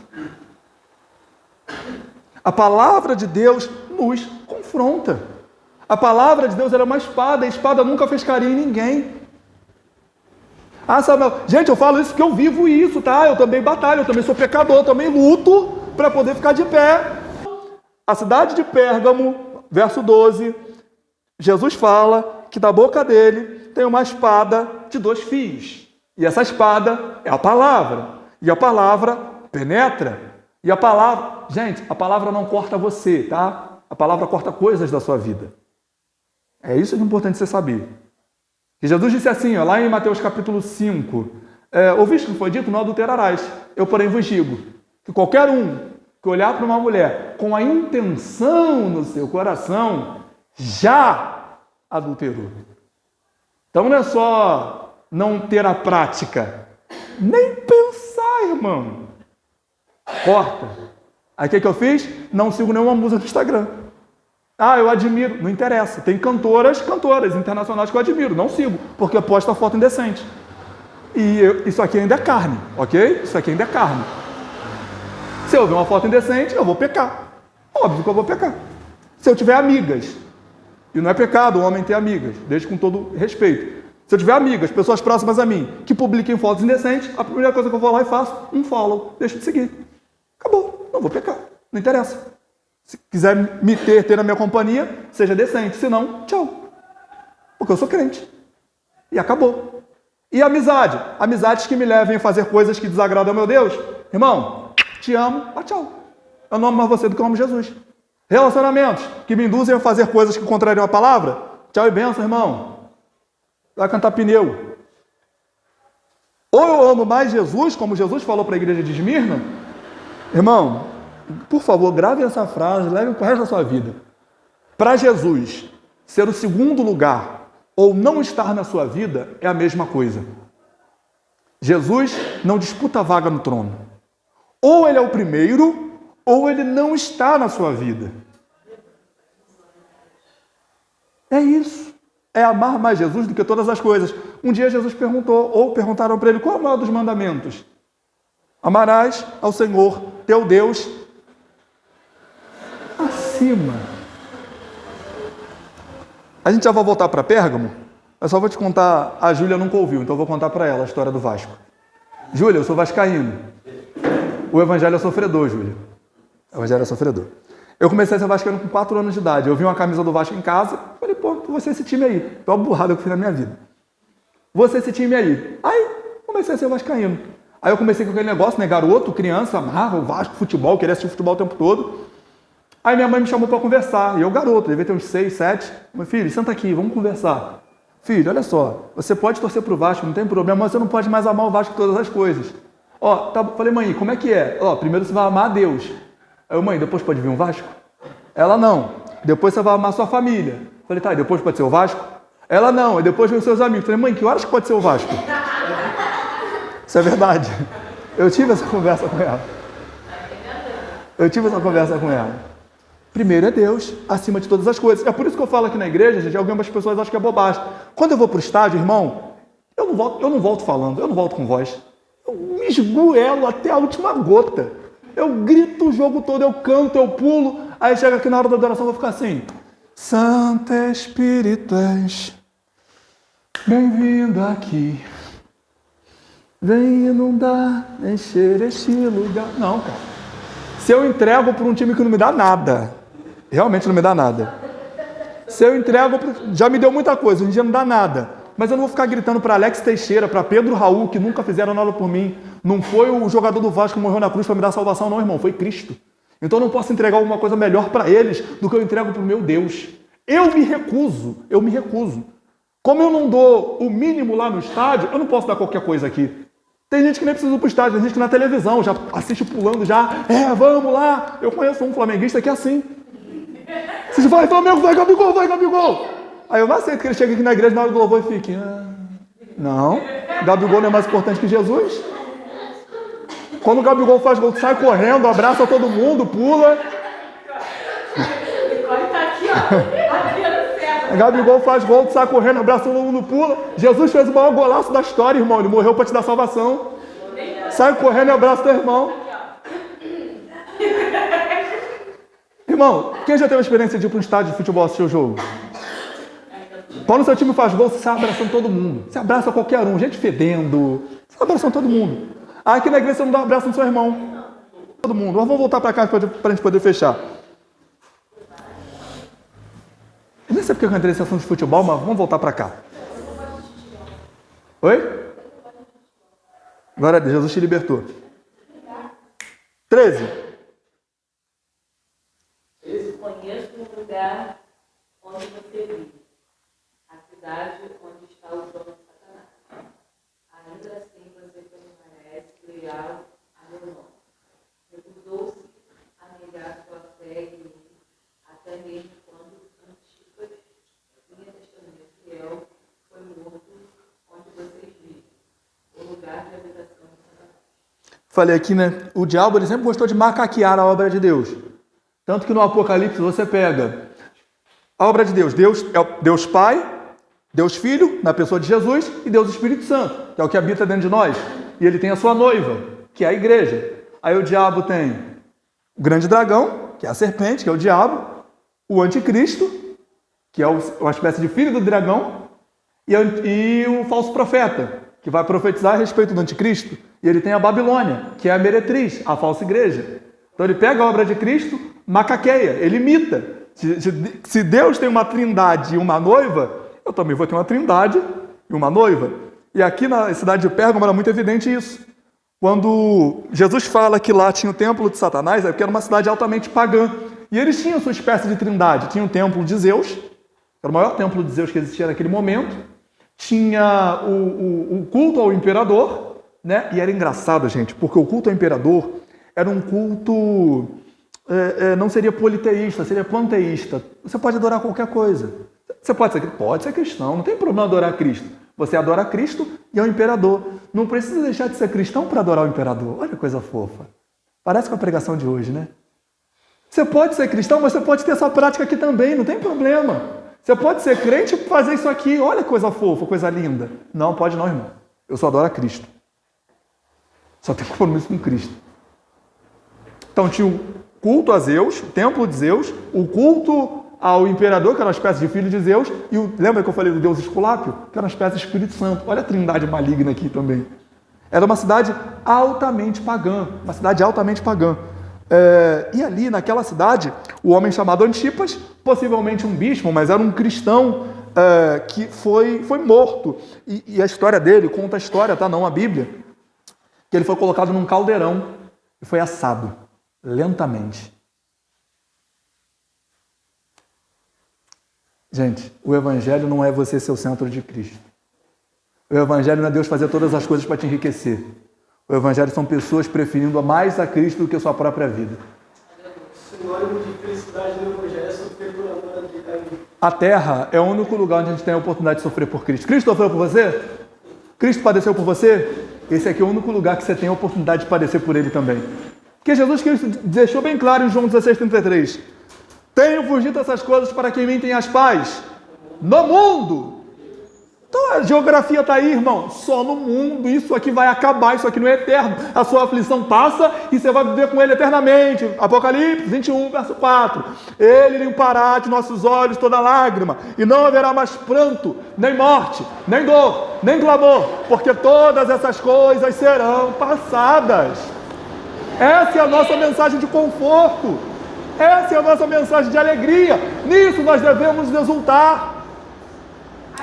A palavra de Deus nos confronta. A palavra de Deus era uma espada, a espada nunca fez carinho em ninguém. Ah, Samuel, gente, eu falo isso porque eu vivo isso, tá? Eu também batalho, eu também sou pecador, eu também luto para poder ficar de pé. A cidade de Pérgamo, verso 12, Jesus fala que da boca dele tem uma espada de 2 fios. E essa espada é a palavra. E a palavra penetra. E a palavra... Gente, a palavra não corta você, tá? A palavra corta coisas da sua vida. É isso que é importante você saber. E Jesus disse assim, ó, lá em Mateus capítulo 5, ouviste que foi dito, não adulterarás. Eu, porém, vos digo que qualquer um que olhar para uma mulher com a intenção no seu coração, já adulterou. Então não é só não ter a prática, nem pensar, irmão. Corta. Aí o que eu fiz? Não sigo nenhuma musa no Instagram. Ah, eu admiro. Não interessa. Tem cantoras internacionais que eu admiro. Não sigo, porque posta foto indecente. E isso aqui ainda é carne, ok? Isso aqui ainda é carne. Se eu ver uma foto indecente, eu vou pecar. Óbvio que eu vou pecar. Se eu tiver amigas, e não é pecado o homem ter amigas, desde com todo respeito. Se eu tiver amigas, pessoas próximas a mim, que publiquem fotos indecentes, a primeira coisa que eu vou lá e faço, um follow, deixo de seguir. Acabou. Não vou pecar. Não interessa. Se quiser me ter na minha companhia, seja decente. Se não, tchau. Porque eu sou crente. E acabou. E amizade? Amizades que me levem a fazer coisas que desagradam ao meu Deus. Irmão, te amo, mas tchau. Eu não amo mais você do que eu amo Jesus. Relacionamentos que me induzem a fazer coisas que contrariam a palavra. Tchau e benção, irmão. Vai cantar pneu. Ou eu amo mais Jesus, como Jesus falou para a igreja de Esmirna. Irmão, por favor, grave essa frase, leve para o resto da sua vida. Para Jesus, ser o segundo lugar ou não estar na sua vida é a mesma coisa. Jesus não disputa a vaga no trono. Ou ele é o primeiro, ou ele não está na sua vida. É isso. É amar mais Jesus do que todas as coisas. Um dia Jesus perguntou, ou perguntaram para ele, qual é o maior dos mandamentos? Amarás ao Senhor, teu Deus, acima. A gente já vai voltar para Pérgamo. Eu só vou te contar, a Júlia nunca ouviu, então eu vou contar para ela a história do Vasco. Júlia, eu sou vascaíno. O evangelho é sofredor, Júlia. O evangelho é sofredor. Eu comecei a ser vascaíno com 4 anos de idade. Eu vi uma camisa do Vasco em casa, falei, pô, tu vai ser esse time aí. Tô burrado que eu fiz na minha vida. vou ser esse time aí. Aí comecei a ser vascaíno. Aí eu comecei com aquele negócio, né, garoto, criança, amava o Vasco, futebol, queria assistir futebol o tempo todo. Aí minha mãe me chamou para conversar, e eu garoto, devia ter uns 6, 7. Meu filho, senta aqui, vamos conversar. Filho, olha só, você pode torcer pro Vasco, não tem problema, mas você não pode mais amar o Vasco todas as coisas. Ó, tá, falei, mãe, como é que é? Ó, primeiro você vai amar a Deus. Aí eu, mãe, depois pode vir um Vasco? Ela, não. Depois você vai amar a sua família. Falei, tá, e depois pode ser o Vasco? Ela, não. E depois vem os seus amigos. Falei, mãe, que horas que pode ser o Vasco? Isso é verdade. Eu tive essa conversa com ela. Primeiro é Deus, acima de todas as coisas. É por isso que eu falo aqui na igreja, gente, algumas pessoas acham que é bobagem. Quando eu vou pro estádio, irmão, eu não volto falando, eu não volto com voz. Eu me esgoelo até a última gota. Eu grito o jogo todo, eu canto, eu pulo. Aí chega aqui na hora da adoração, eu vou ficar assim. Santo Espírito és, bem-vindo aqui. Vem inundar, encher este lugar. Não, cara. Se eu entrego para um time que não me dá nada, realmente não me dá nada. Se eu entrego, já me deu muita coisa, hoje em dia não dá nada. Mas eu não vou ficar gritando para Alex Teixeira, para Pedro Raul, que nunca fizeram nada por mim. Não foi o jogador do Vasco que morreu na cruz para me dar salvação, não, irmão. Foi Cristo. Então eu não posso entregar alguma coisa melhor para eles do que eu entrego para o meu Deus. Eu me recuso. Como eu não dou o mínimo lá no estádio, eu não posso dar qualquer coisa aqui. Tem gente que nem precisa ir para o estádio, tem gente que na televisão já assiste pulando já. Vamos lá. Eu conheço um flamenguista que é assim. Você vai, Flamengo, vai, Gabigol, vai, Gabigol. Aí eu não aceito que ele chegue aqui na igreja na hora do louvor e fique. Não, Gabigol não é mais importante que Jesus. Quando o Gabigol faz gol, sai correndo, abraça todo mundo, pula. Gabigol faz gol, sai correndo, abraça todo mundo, pula. Jesus fez o maior golaço da história, irmão. Ele morreu para te dar salvação. Sai correndo e abraça teu irmão. Irmão, quem já teve a experiência de ir para um estádio de futebol assistir o jogo? Quando o seu time faz gol, você sai abraçando todo mundo. Você abraça qualquer um, gente fedendo. Você abraçando todo mundo. Aqui na igreja você não dá um abraço no seu irmão. Todo mundo. Mas vamos voltar para cá para a gente poder fechar. Eu nem sei porque eu entrei nesse assunto de futebol, mas vamos voltar para cá. Oi? Glória a Deus, Jesus te libertou. 13. Conheço o lugar onde você vive, a cidade onde está o trono de Satanás. Ainda assim você permanece leal a meu nome. Recusou-se a negar sua fé em mim, até mesmo quando Antipas, minha testemunha fiel, foi morto onde vocês vivem, o lugar de habitação de Satanás. Falei aqui, né? O diabo ele sempre gostou de macaquear a obra de Deus. Tanto que no Apocalipse você pega a obra de Deus. Deus é Deus Pai, Deus Filho, na pessoa de Jesus, e Deus Espírito Santo, que é o que habita dentro de nós. E ele tem a sua noiva, que é a igreja. Aí o diabo tem o grande dragão, que é a serpente, que é o diabo, o anticristo, que é uma espécie de filho do dragão, e o falso profeta, que vai profetizar a respeito do anticristo. E ele tem a Babilônia, que é a meretriz, a falsa igreja. Então ele pega a obra de Cristo, macaqueia, ele imita. Se Deus tem uma trindade e uma noiva, eu também vou ter uma trindade e uma noiva. E aqui na cidade de Pérgamo era muito evidente isso. Quando Jesus fala que lá tinha o templo de Satanás, é porque era uma cidade altamente pagã. E eles tinham sua espécie de trindade. Tinha o templo de Zeus, que era o maior templo de Zeus que existia naquele momento. Tinha o culto ao imperador, né? E era engraçado, gente, porque o culto ao imperador era um culto, não seria politeísta, seria panteísta. Você pode adorar qualquer coisa. Você pode ser cristão, não tem problema adorar Cristo. Você adora Cristo e é o imperador. Não precisa deixar de ser cristão para adorar o imperador. Olha que coisa fofa. Parece com a pregação de hoje, né? Você pode ser cristão, mas você pode ter essa prática aqui também, não tem problema. Você pode ser crente e fazer isso aqui. Olha que coisa fofa, coisa linda. Não, pode não, irmão. Eu só adoro a Cristo. Só tenho compromisso com Cristo. Então tinha o culto a Zeus, o templo de Zeus, o culto ao imperador, que era uma espécie de filho de Zeus, e lembra que eu falei do Deus Esculápio? Que era uma espécie de Espírito Santo. Olha a trindade maligna aqui também. Era uma cidade altamente pagã, E ali, naquela cidade, o homem chamado Antipas, possivelmente um bispo, mas era um cristão que foi morto. E a história dele, conta a história, tá? Não a Bíblia, que ele foi colocado num caldeirão e foi assado lentamente. Gente, o Evangelho não é você ser o centro de Cristo. O Evangelho não é Deus fazer todas as coisas para te enriquecer. O Evangelho são pessoas preferindo mais a Cristo do que a sua própria vida. O sinônimo de felicidade no Evangelho é sofrer por amor de Deus. A terra é o único lugar onde a gente tem a oportunidade de sofrer por Cristo. Cristo sofreu por você? Cristo padeceu por você? Esse aqui é o único lugar que você tem a oportunidade de padecer por Ele também. Porque Jesus Cristo deixou bem claro em João 16,33: tenho-vos dito essas coisas para que em mim tenhas paz no mundo. Então a geografia está aí, irmão, só no mundo. Isso aqui vai acabar, isso aqui não é eterno. A sua aflição passa e você vai viver com Ele eternamente. Apocalipse 21, verso 4. Ele limpará de nossos olhos toda lágrima, e não haverá mais pranto, nem morte, nem dor, nem clamor, porque todas essas coisas serão passadas. Essa é a nossa mensagem de conforto. Essa é a nossa mensagem de alegria. Nisso nós devemos exultar.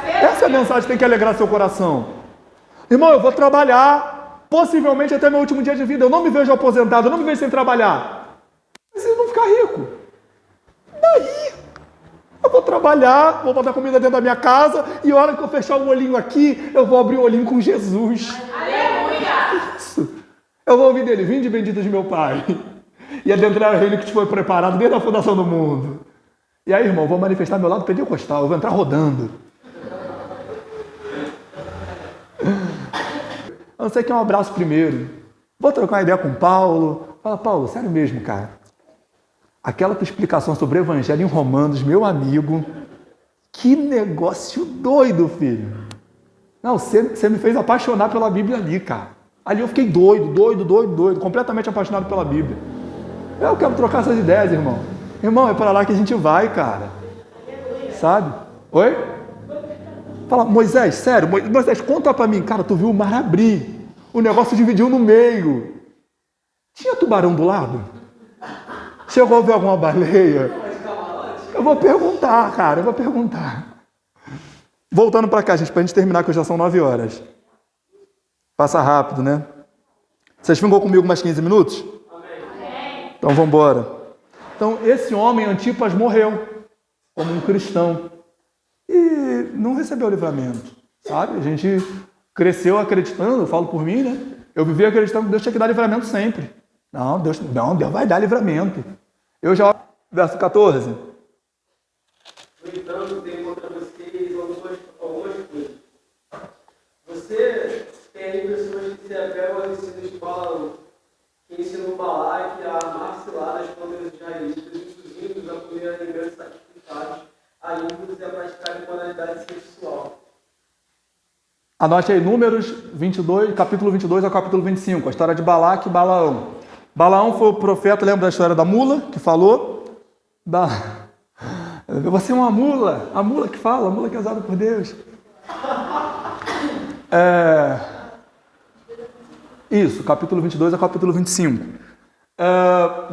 Essa é a mensagem que tem que alegrar seu coração. Irmão, eu vou trabalhar, possivelmente até meu último dia de vida. Eu não me vejo aposentado, eu não me vejo sem trabalhar. Preciso não ficar rico. Daí, eu vou trabalhar, vou botar comida dentro da minha casa, e a hora que eu fechar o olhinho aqui, eu vou abrir o olhinho com Jesus. Aleluia! Isso. Eu vou ouvir dele: vinde bendito de meu Pai, e adentrar o reino que te foi preparado desde a fundação do mundo. E aí, irmão, eu vou manifestar meu lado pentecostal, eu vou entrar rodando. Você quer um abraço primeiro? Vou trocar uma ideia com o Paulo. Fala: Paulo, sério mesmo, cara, aquela tua explicação sobre o Evangelho em Romanos, meu amigo, que negócio doido, filho. Não, você me fez apaixonar pela Bíblia ali, cara. Ali eu fiquei doido, completamente apaixonado pela Bíblia. Eu quero trocar essas ideias, irmão. Irmão, é para lá que a gente vai, cara. Sabe? Oi? Fala: Moisés, sério, Moisés, conta para mim. Cara, tu viu o mar abrir, o negócio dividiu no meio. Tinha tubarão do lado? Chegou a ver alguma baleia? Eu vou perguntar, cara, eu vou perguntar. Voltando para cá, gente, para a gente terminar, que já são 9 horas. Passa rápido, né? Vocês ficam comigo mais 15 minutos? Amém. Então vamos embora. Então, esse homem, Antipas, morreu como um cristão e não recebeu livramento, sabe? A gente cresceu acreditando, eu falo por mim, né? Eu vivi acreditando que Deus tinha que dar livramento sempre. Não, Deus vai dar livramento. Eu já, verso 14. No entanto, tenho contra vocês algumas coisas. Você tem aí pessoas que se apegam aos ensinos de Balaão, que ensinam Balaque a armar ciladas contra os israelitas, induzindo-os a comer alimentos sacrificados, a ímpios e a praticar imoralidade sexual. Anote aí, Números 22, capítulo 22 ao capítulo 25, a história de Balaque e Balaão. Balaão foi o profeta, lembra da história da mula que falou? Você é uma mula, a mula que fala, a mula que é usada por Deus. Isso, capítulo 22 ao capítulo 25.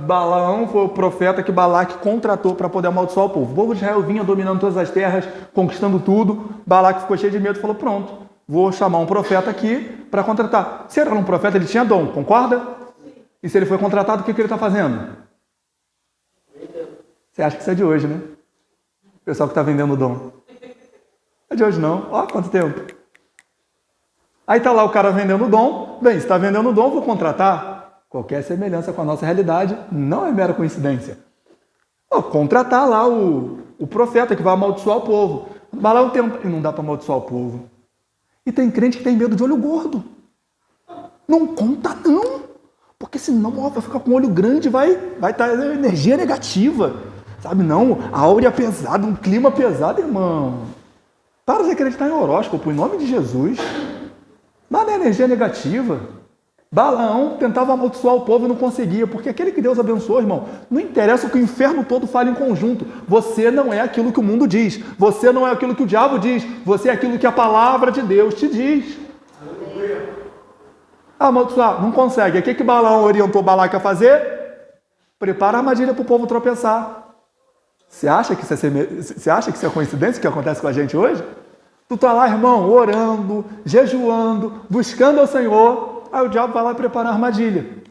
Balaão foi o profeta que Balaque contratou para poder amaldiçoar o povo. O povo de Israel vinha dominando todas as terras, conquistando tudo. Balaque ficou cheio de medo e falou: pronto, vou chamar um profeta aqui para contratar. Se era um profeta, ele tinha dom, concorda? E se ele foi contratado, o que ele está fazendo? Você acha que isso é de hoje, né? O pessoal que está vendendo o dom. É de hoje não. Ó, quanto tempo. Aí está lá o cara vendendo o dom. Bem, se está vendendo o dom, vou contratar. Qualquer semelhança com a nossa realidade não é mera coincidência. Vou contratar lá o profeta que vai amaldiçoar o povo. Balaão tenta, e não dá para amaldiçoar o povo. E tem crente que tem medo de olho gordo. Não conta não. Porque senão vai ficar com o olho grande, vai estar energia negativa. Sabe, não, a áurea pesada, um clima pesado, irmão. Para de acreditar em horóscopo, em nome de Jesus. Mas não é energia negativa. Balaão tentava amaldiçoar o povo e não conseguia, porque aquele que Deus abençoou, irmão, não interessa o que o inferno todo fale em conjunto. Você não é aquilo que o mundo diz. Você não é aquilo que o diabo diz. Você é aquilo que a palavra de Deus te diz. Amaldiçoar, não consegue. O que Balaão orientou Balaque a fazer? Prepara a armadilha para o povo tropeçar. Você acha que isso é coincidência que acontece com a gente hoje? Tu tá lá, irmão, orando, jejuando, buscando ao Senhor, aí o diabo vai lá preparar a armadilha.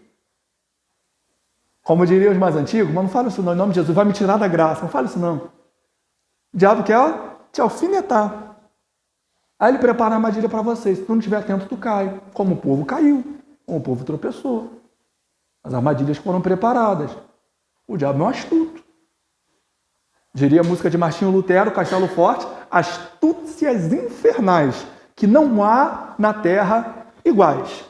Como diriam os mais antigos, mas não fala isso não, em nome de Jesus, vai me tirar da graça, não fala isso não. O diabo quer te alfinetar. Aí ele prepara a armadilha para você, se tu não estiver atento, tu cai. Como o povo caiu, como o povo tropeçou. As armadilhas foram preparadas. O diabo é um astuto. Diria a música de Martinho Lutero, Castelo Forte, astúcias infernais, que não há na terra iguais.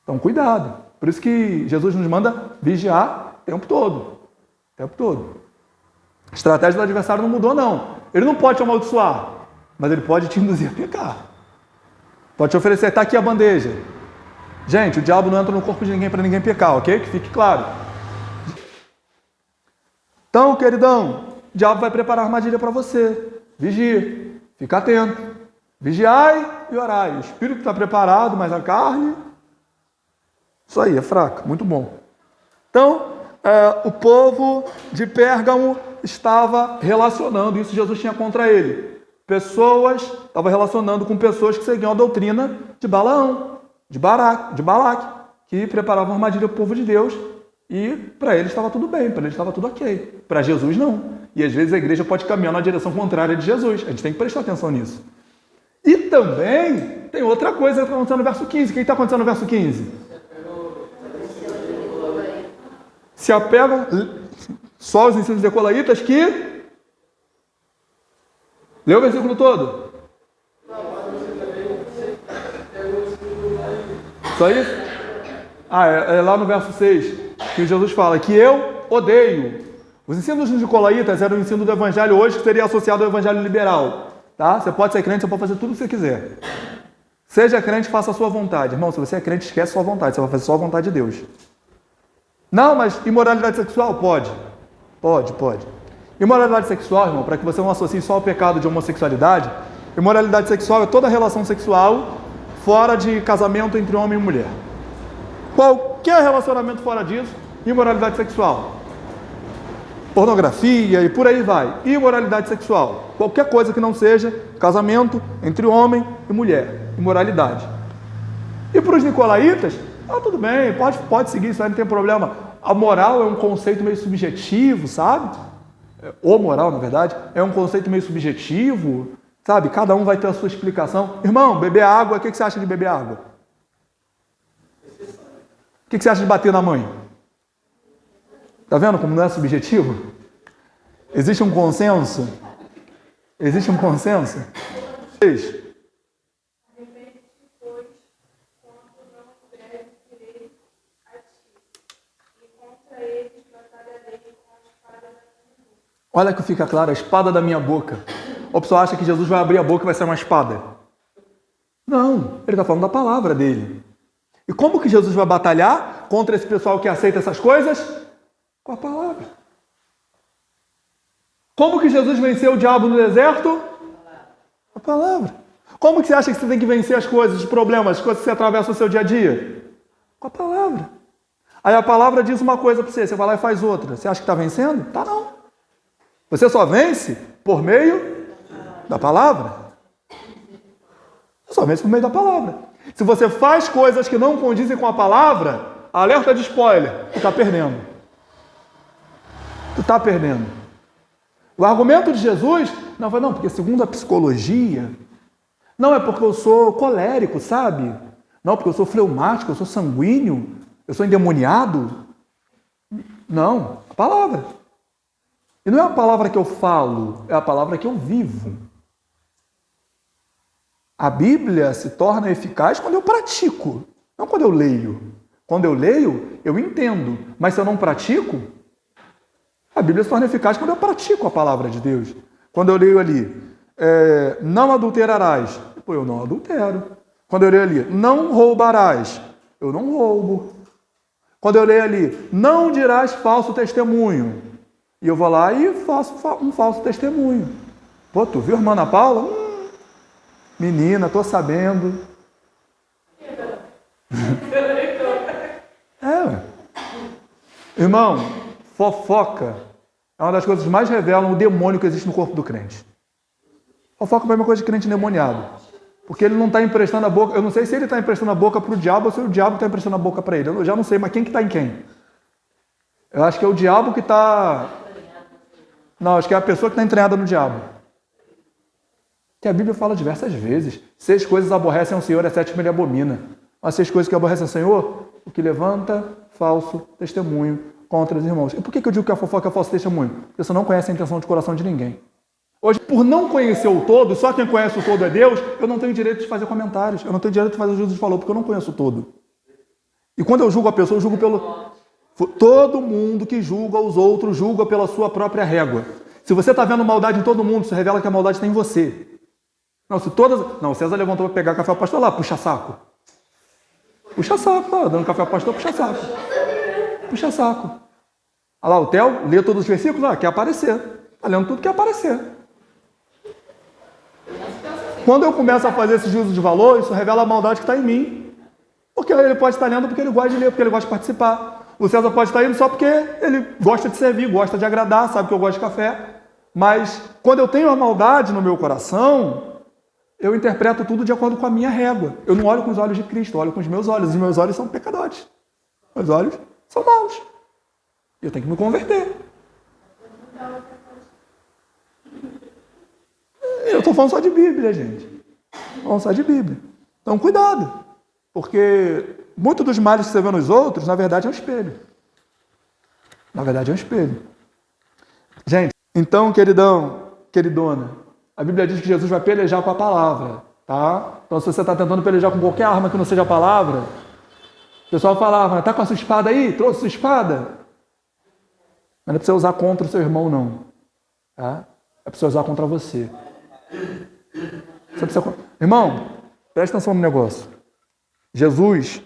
Então, cuidado. Por isso que Jesus nos manda vigiar o tempo todo. O tempo todo. A estratégia do adversário não mudou, não. Ele não pode te amaldiçoar, mas ele pode te induzir a pecar. Pode te oferecer, está aqui a bandeja. Gente, o diabo não entra no corpo de ninguém para ninguém pecar, ok? Que fique claro. Então, queridão, o diabo vai preparar armadilha para você. Vigie, fica atento. Vigiai e orai. O espírito está preparado, mas a carne... Isso aí, é fraca. Muito bom. Então, o povo de Pérgamo estava relacionando, isso Jesus tinha contra ele. Estava relacionando com pessoas que seguiam a doutrina de Balaão, de Balaque, que preparavam armadilha para o povo de Deus. E para eles estava tudo bem, para eles estava tudo ok. Para Jesus, não. E às vezes a igreja pode caminhar na direção contrária de Jesus. A gente tem que prestar atenção nisso. E também tem outra coisa que está acontecendo no verso 15. O que está acontecendo no verso 15? Se apegam só os ensinos nicolaítas que... Lê o versículo todo. Só isso? É lá no verso 6 que Jesus fala que eu odeio. Os ensinos nicolaítas eram o ensino do evangelho hoje que seria associado ao evangelho liberal. Tá? Você pode ser crente, você pode fazer tudo o que você quiser. Seja crente, faça a sua vontade. Irmão, se você é crente, esquece a sua vontade. Você vai fazer só a vontade de Deus. Não, mas imoralidade sexual? Pode. Pode. Imoralidade sexual, irmão, para que você não associe só ao pecado de homossexualidade, imoralidade sexual é toda relação sexual fora de casamento entre homem e mulher. Qualquer relacionamento fora disso, imoralidade sexual. Pornografia e por aí vai. Imoralidade sexual. Qualquer coisa que não seja casamento entre homem e mulher. Imoralidade. E para os nicolaítas, tudo bem, pode seguir, isso aí não tem problema. A moral é um conceito meio subjetivo, sabe? Ou moral, na verdade, é um conceito meio subjetivo, sabe? Cada um vai ter a sua explicação. Irmão, beber água, o que você acha de beber água? O que você acha de bater na mãe? Tá vendo como não é subjetivo? Existe um consenso? Olha que fica claro, a espada da minha boca. O pessoal acha que Jesus vai abrir a boca e vai ser uma espada. Não, ele está falando da palavra dele. E como que Jesus vai batalhar contra esse pessoal que aceita essas coisas? Com a palavra. Como que Jesus venceu o diabo no deserto? Com a palavra. Como que você acha que você tem que vencer as coisas, os problemas, as coisas que você atravessa no seu dia a dia? Com a palavra. Aí a palavra diz uma coisa para você vai lá e faz outra. Você acha que está vencendo? Tá não. Você só vence por meio da palavra. Você só vence por meio da palavra. Se você faz coisas que não condizem com a palavra, alerta de spoiler, tu está perdendo. Tu está perdendo. O argumento de Jesus não foi, porque segundo a psicologia, não é porque eu sou colérico, sabe? Não, porque eu sou fleumático, eu sou sanguíneo, eu sou endemoniado. Não, a palavra. E não é a palavra que eu falo, é a palavra que eu vivo. A Bíblia se torna eficaz quando eu pratico, não quando eu leio. Quando eu leio, eu entendo. Mas se eu não pratico, a Bíblia se torna eficaz quando eu pratico a palavra de Deus. Quando eu leio ali, não adulterarás, eu não adultero. Quando eu leio ali, não roubarás, eu não roubo. Quando eu leio ali, não dirás falso testemunho, e eu vou lá e faço um falso testemunho. Pô, tu viu a irmã Ana Paula? Menina, tô sabendo. Irmão, fofoca é é uma das coisas que mais revelam o demônio que existe no corpo do crente. Fofoca é a mesma coisa de crente endemoniado. Porque ele não está emprestando a boca. Eu não sei se ele está emprestando a boca para o diabo ou se o diabo está emprestando a boca para ele. Eu já não sei, mas quem que está em quem? Eu acho que é o diabo que está... Não, acho que é a pessoa que está entranhada no diabo. Que a Bíblia fala diversas vezes. 6 coisas aborrecem ao Senhor, a 7ª ele abomina. As 6 coisas que aborrecem ao Senhor, o que levanta falso testemunho contra os irmãos. E por que eu digo que a fofoca é falso testemunho? Porque você não conhece a intenção de coração de ninguém. Hoje, por não conhecer o todo, só quem conhece o todo é Deus, eu não tenho direito de fazer comentários. Eu não tenho direito de fazer o juízo de valor, porque eu não conheço o todo. E quando eu julgo a pessoa, eu julgo pelo... Todo mundo que julga os outros, julga pela sua própria régua. Se você está vendo maldade em todo mundo, isso revela que a maldade está em você. Não, se todas... Não, o César levantou para pegar café ao pastor lá, puxa saco. Puxa saco, tá dando café ao pastor, puxa saco. Puxa saco. Olha lá, o Theo lê todos os versículos, quer aparecer. Está lendo tudo que quer aparecer. Quando eu começo a fazer esse juízo de valor, isso revela a maldade que está em mim. Porque ele pode estar lendo porque ele gosta de ler, porque ele gosta de participar. O César pode estar indo só porque ele gosta de servir, gosta de agradar, sabe que eu gosto de café. Mas quando eu tenho a maldade no meu coração, eu interpreto tudo de acordo com a minha régua. Eu não olho com os olhos de Cristo, eu olho com os meus olhos. Os meus olhos são pecadores. Meus olhos são maus. Eu tenho que me converter. Eu estou falando só de Bíblia, gente. Falando só de Bíblia. Então, cuidado. Porque muito dos males que você vê nos outros, na verdade, é um espelho. Na verdade, é um espelho. Gente, então, queridão, queridona, a Bíblia diz que Jesus vai pelejar com a palavra, tá? Então, se você está tentando pelejar com qualquer arma que não seja a palavra, o pessoal falava, tá com a sua espada aí? Trouxe sua espada? Mas não é para você usar contra o seu irmão, não. Tá? É para você usar contra você. Irmão, presta atenção no negócio. Jesus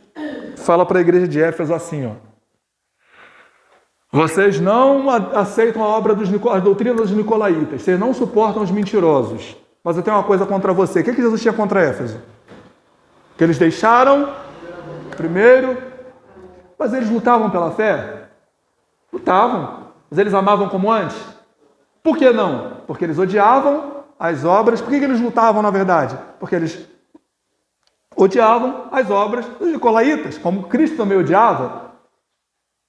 fala para a igreja de Éfeso assim, vocês não aceitam a doutrina dos nicolaítas, vocês não suportam os mentirosos, mas eu tenho uma coisa contra você. O que Jesus tinha contra Éfeso? Que eles deixaram primeiro, mas eles lutavam pela fé? Lutavam, mas eles amavam como antes? Por que não? Porque eles odiavam as obras. Por que eles lutavam, na verdade? Porque eles odiavam as obras dos nicolaítas, como Cristo também odiava.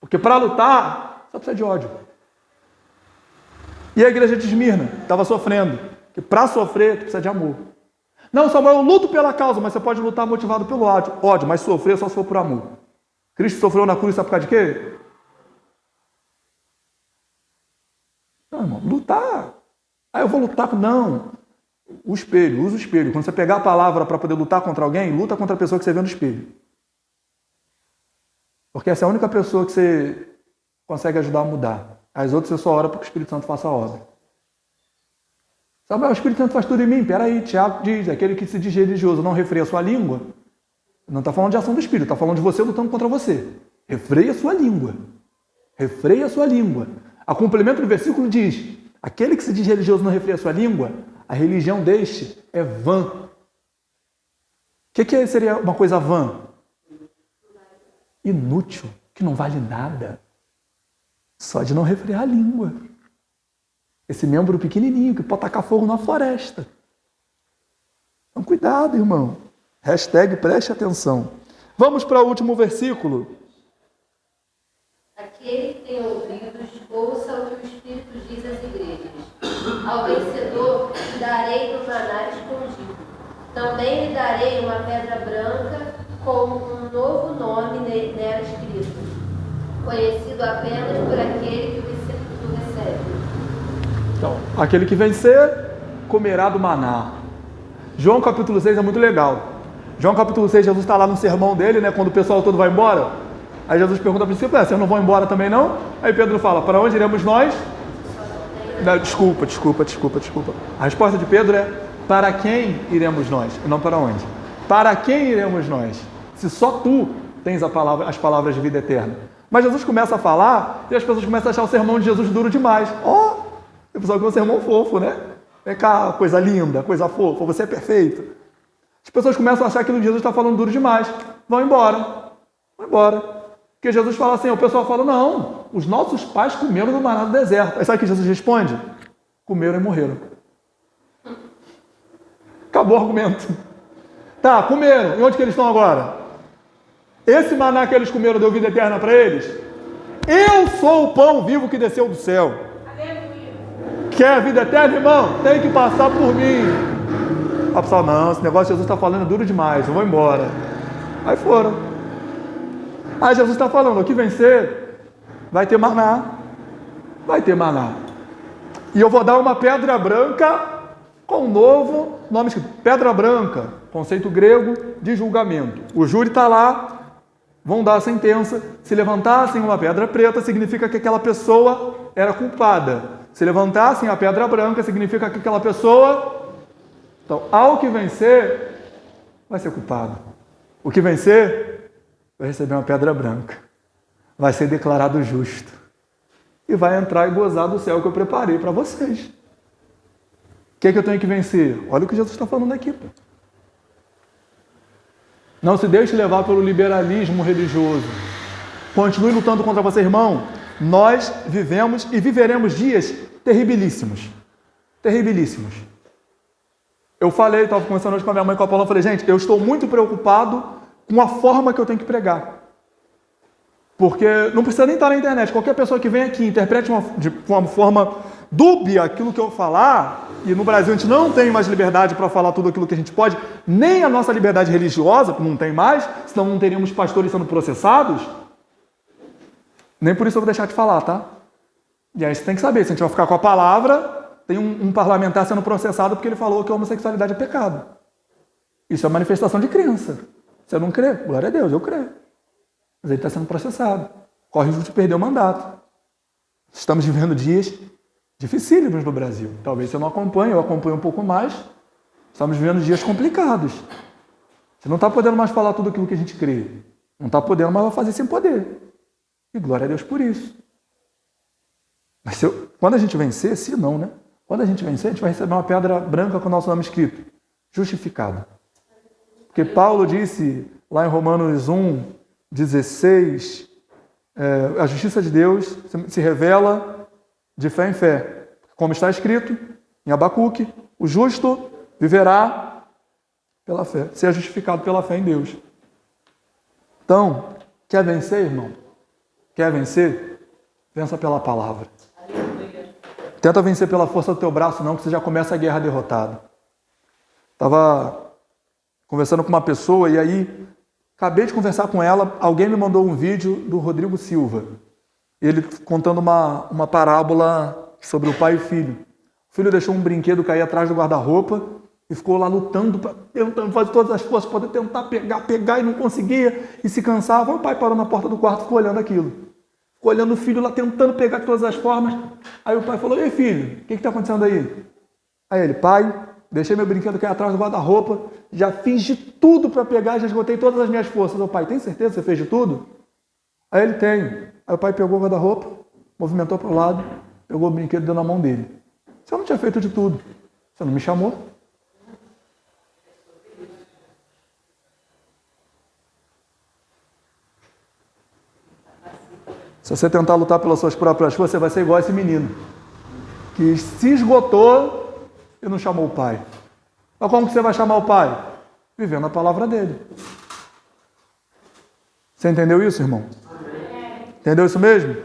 Porque para lutar, só precisa de ódio. E a igreja de Esmirna estava sofrendo, que para sofrer, tu precisa de amor. Não, Samuel, eu luto pela causa, mas você pode lutar motivado pelo ódio, mas sofrer só se for por amor. Cristo sofreu na cruz, sabe por causa de quê? Não, irmão, lutar. Aí eu vou lutar, não. O espelho, usa o espelho. Quando você pegar a palavra para poder lutar contra alguém, luta contra a pessoa que você vê no espelho. Porque essa é a única pessoa que você consegue ajudar a mudar. As outras você só ora para que o Espírito Santo faça a obra. Sabe, o Espírito Santo faz tudo em mim. Peraí, Tiago diz, aquele que se diz religioso não refreia a sua língua, não está falando de ação do Espírito, está falando de você lutando contra você. Refreia a sua língua. Refreia a sua língua. A complemento do versículo diz, aquele que se diz religioso não refreia a sua língua, a religião deste é vã. O que seria uma coisa vã? Inútil, que não vale nada. Só de não refrear a língua. Esse membro pequenininho que pode tacar fogo na floresta. Então, cuidado, irmão. Hashtag preste atenção. Vamos para o último versículo. Aquele que tem ouvidos, ouça o que o Espírito diz às igrejas. Ao vencedor lhe darei do maná escondido. Também lhe darei uma pedra branca com um novo nome nela escrito, conhecido apenas por aquele que o recebe. Então, aquele que vencer, comerá do maná. João capítulo 6 é muito legal. João capítulo 6, Jesus está lá no sermão dele, né, quando o pessoal todo vai embora. Aí Jesus pergunta para os discípulos, vocês não vão embora também não? Aí Pedro fala, para onde iremos nós? Não, desculpa. A resposta de Pedro é, para quem iremos nós? E não para onde. Para quem iremos nós? Se só tu tens as palavras de vida eterna. Mas Jesus começa a falar e as pessoas começam a achar o sermão de Jesus duro demais. O pessoal que é um sermão fofo, né? Vem cá, coisa linda, coisa fofa, você é perfeito. As pessoas começam a achar que Jesus está falando duro demais. Vão embora. Porque Jesus fala assim, o pessoal fala, não, os nossos pais comeram no maná do deserto. Aí sabe o que Jesus responde? Comeram e morreram. Acabou o argumento. Tá, comeram. E onde que eles estão agora? Esse maná que eles comeram deu vida eterna para eles? Eu sou o pão vivo que desceu do céu. Aleluia. Quer a vida eterna, irmão? Tem que passar por mim. A pessoa, não, esse negócio que Jesus está falando é duro demais, eu vou embora. Aí foram. Aí Jesus está falando, o que vencer vai ter maná. Vai ter maná. E eu vou dar uma pedra branca com um novo nome escrito. Pedra branca, conceito grego de julgamento. O júri está lá, vão dar a sentença. Se levantassem uma pedra preta, significa que aquela pessoa era culpada. Se levantassem a pedra branca, significa que aquela pessoa... Então, ao que vencer, vai ser culpado. O que vencer... vai receber uma pedra branca, vai ser declarado justo e vai entrar e gozar do céu que eu preparei para vocês. O que é que eu tenho que vencer? Olha o que Jesus está falando aqui. Pô. Não se deixe levar pelo liberalismo religioso. Continue lutando contra você, irmão. Nós vivemos e viveremos dias terribilíssimos. Terribilíssimos. Eu falei, estava conversando hoje com a minha mãe e com a Paula, eu falei, gente, eu estou muito preocupado com a forma que eu tenho que pregar. Porque não precisa nem estar na internet. Qualquer pessoa que vem aqui e interprete de uma forma dúbia aquilo que eu falar, e no Brasil a gente não tem mais liberdade para falar tudo aquilo que a gente pode, nem a nossa liberdade religiosa, não tem mais, senão não teríamos pastores sendo processados. Nem por isso eu vou deixar de falar, tá? E aí você tem que saber, se a gente vai ficar com a palavra, tem um parlamentar sendo processado porque ele falou que a homossexualidade é pecado. Isso é manifestação de crença. Você não crê? Glória a Deus, eu creio. Mas ele está sendo processado. Corre o risco de perder o mandato. Estamos vivendo dias dificílimos no Brasil. Talvez você não acompanhe, eu acompanho um pouco mais. Estamos vivendo dias complicados. Você não está podendo mais falar tudo aquilo que a gente crê. Não está podendo, mas vai fazer sem poder. E glória a Deus por isso. Mas quando a gente vencer, se não, né? Quando a gente vencer, a gente vai receber uma pedra branca com o nosso nome escrito. Justificado. Porque Paulo disse lá em Romanos 1:16, a justiça de Deus se revela de fé em fé. Como está escrito em Abacuque, o justo viverá pela fé, ser justificado pela fé em Deus. Então, quer vencer, irmão? Quer vencer? Vença pela palavra. Tenta vencer pela força do teu braço, não, que você já começa a guerra derrotado. Estava conversando com uma pessoa e aí acabei de conversar com ela, alguém me mandou um vídeo do Rodrigo Silva, ele contando uma parábola sobre o pai e filho. O filho deixou um brinquedo cair atrás do guarda-roupa e ficou lá lutando, tentando fazer todas as forças para poder tentar pegar e não conseguia e se cansava. O pai parou na porta do quarto e ficou olhando aquilo. Ficou olhando o filho lá tentando pegar de todas as formas. Aí o pai falou, ei filho, o que está acontecendo aí? Aí ele, pai, deixei meu brinquedo cair atrás do guarda-roupa, já fiz de tudo para pegar, já esgotei todas as minhas forças. O pai, tem certeza que você fez de tudo? Aí ele, tem. Aí o pai pegou o guarda-roupa, movimentou para o lado, pegou o brinquedo e deu na mão dele. Você não tinha feito de tudo. Você não me chamou? Se você tentar lutar pelas suas próprias forças, você vai ser igual a esse menino, que se esgotou e não chamou o pai. Mas como que você vai chamar o pai? Vivendo a palavra dele. Você entendeu isso, irmão? Entendeu isso mesmo?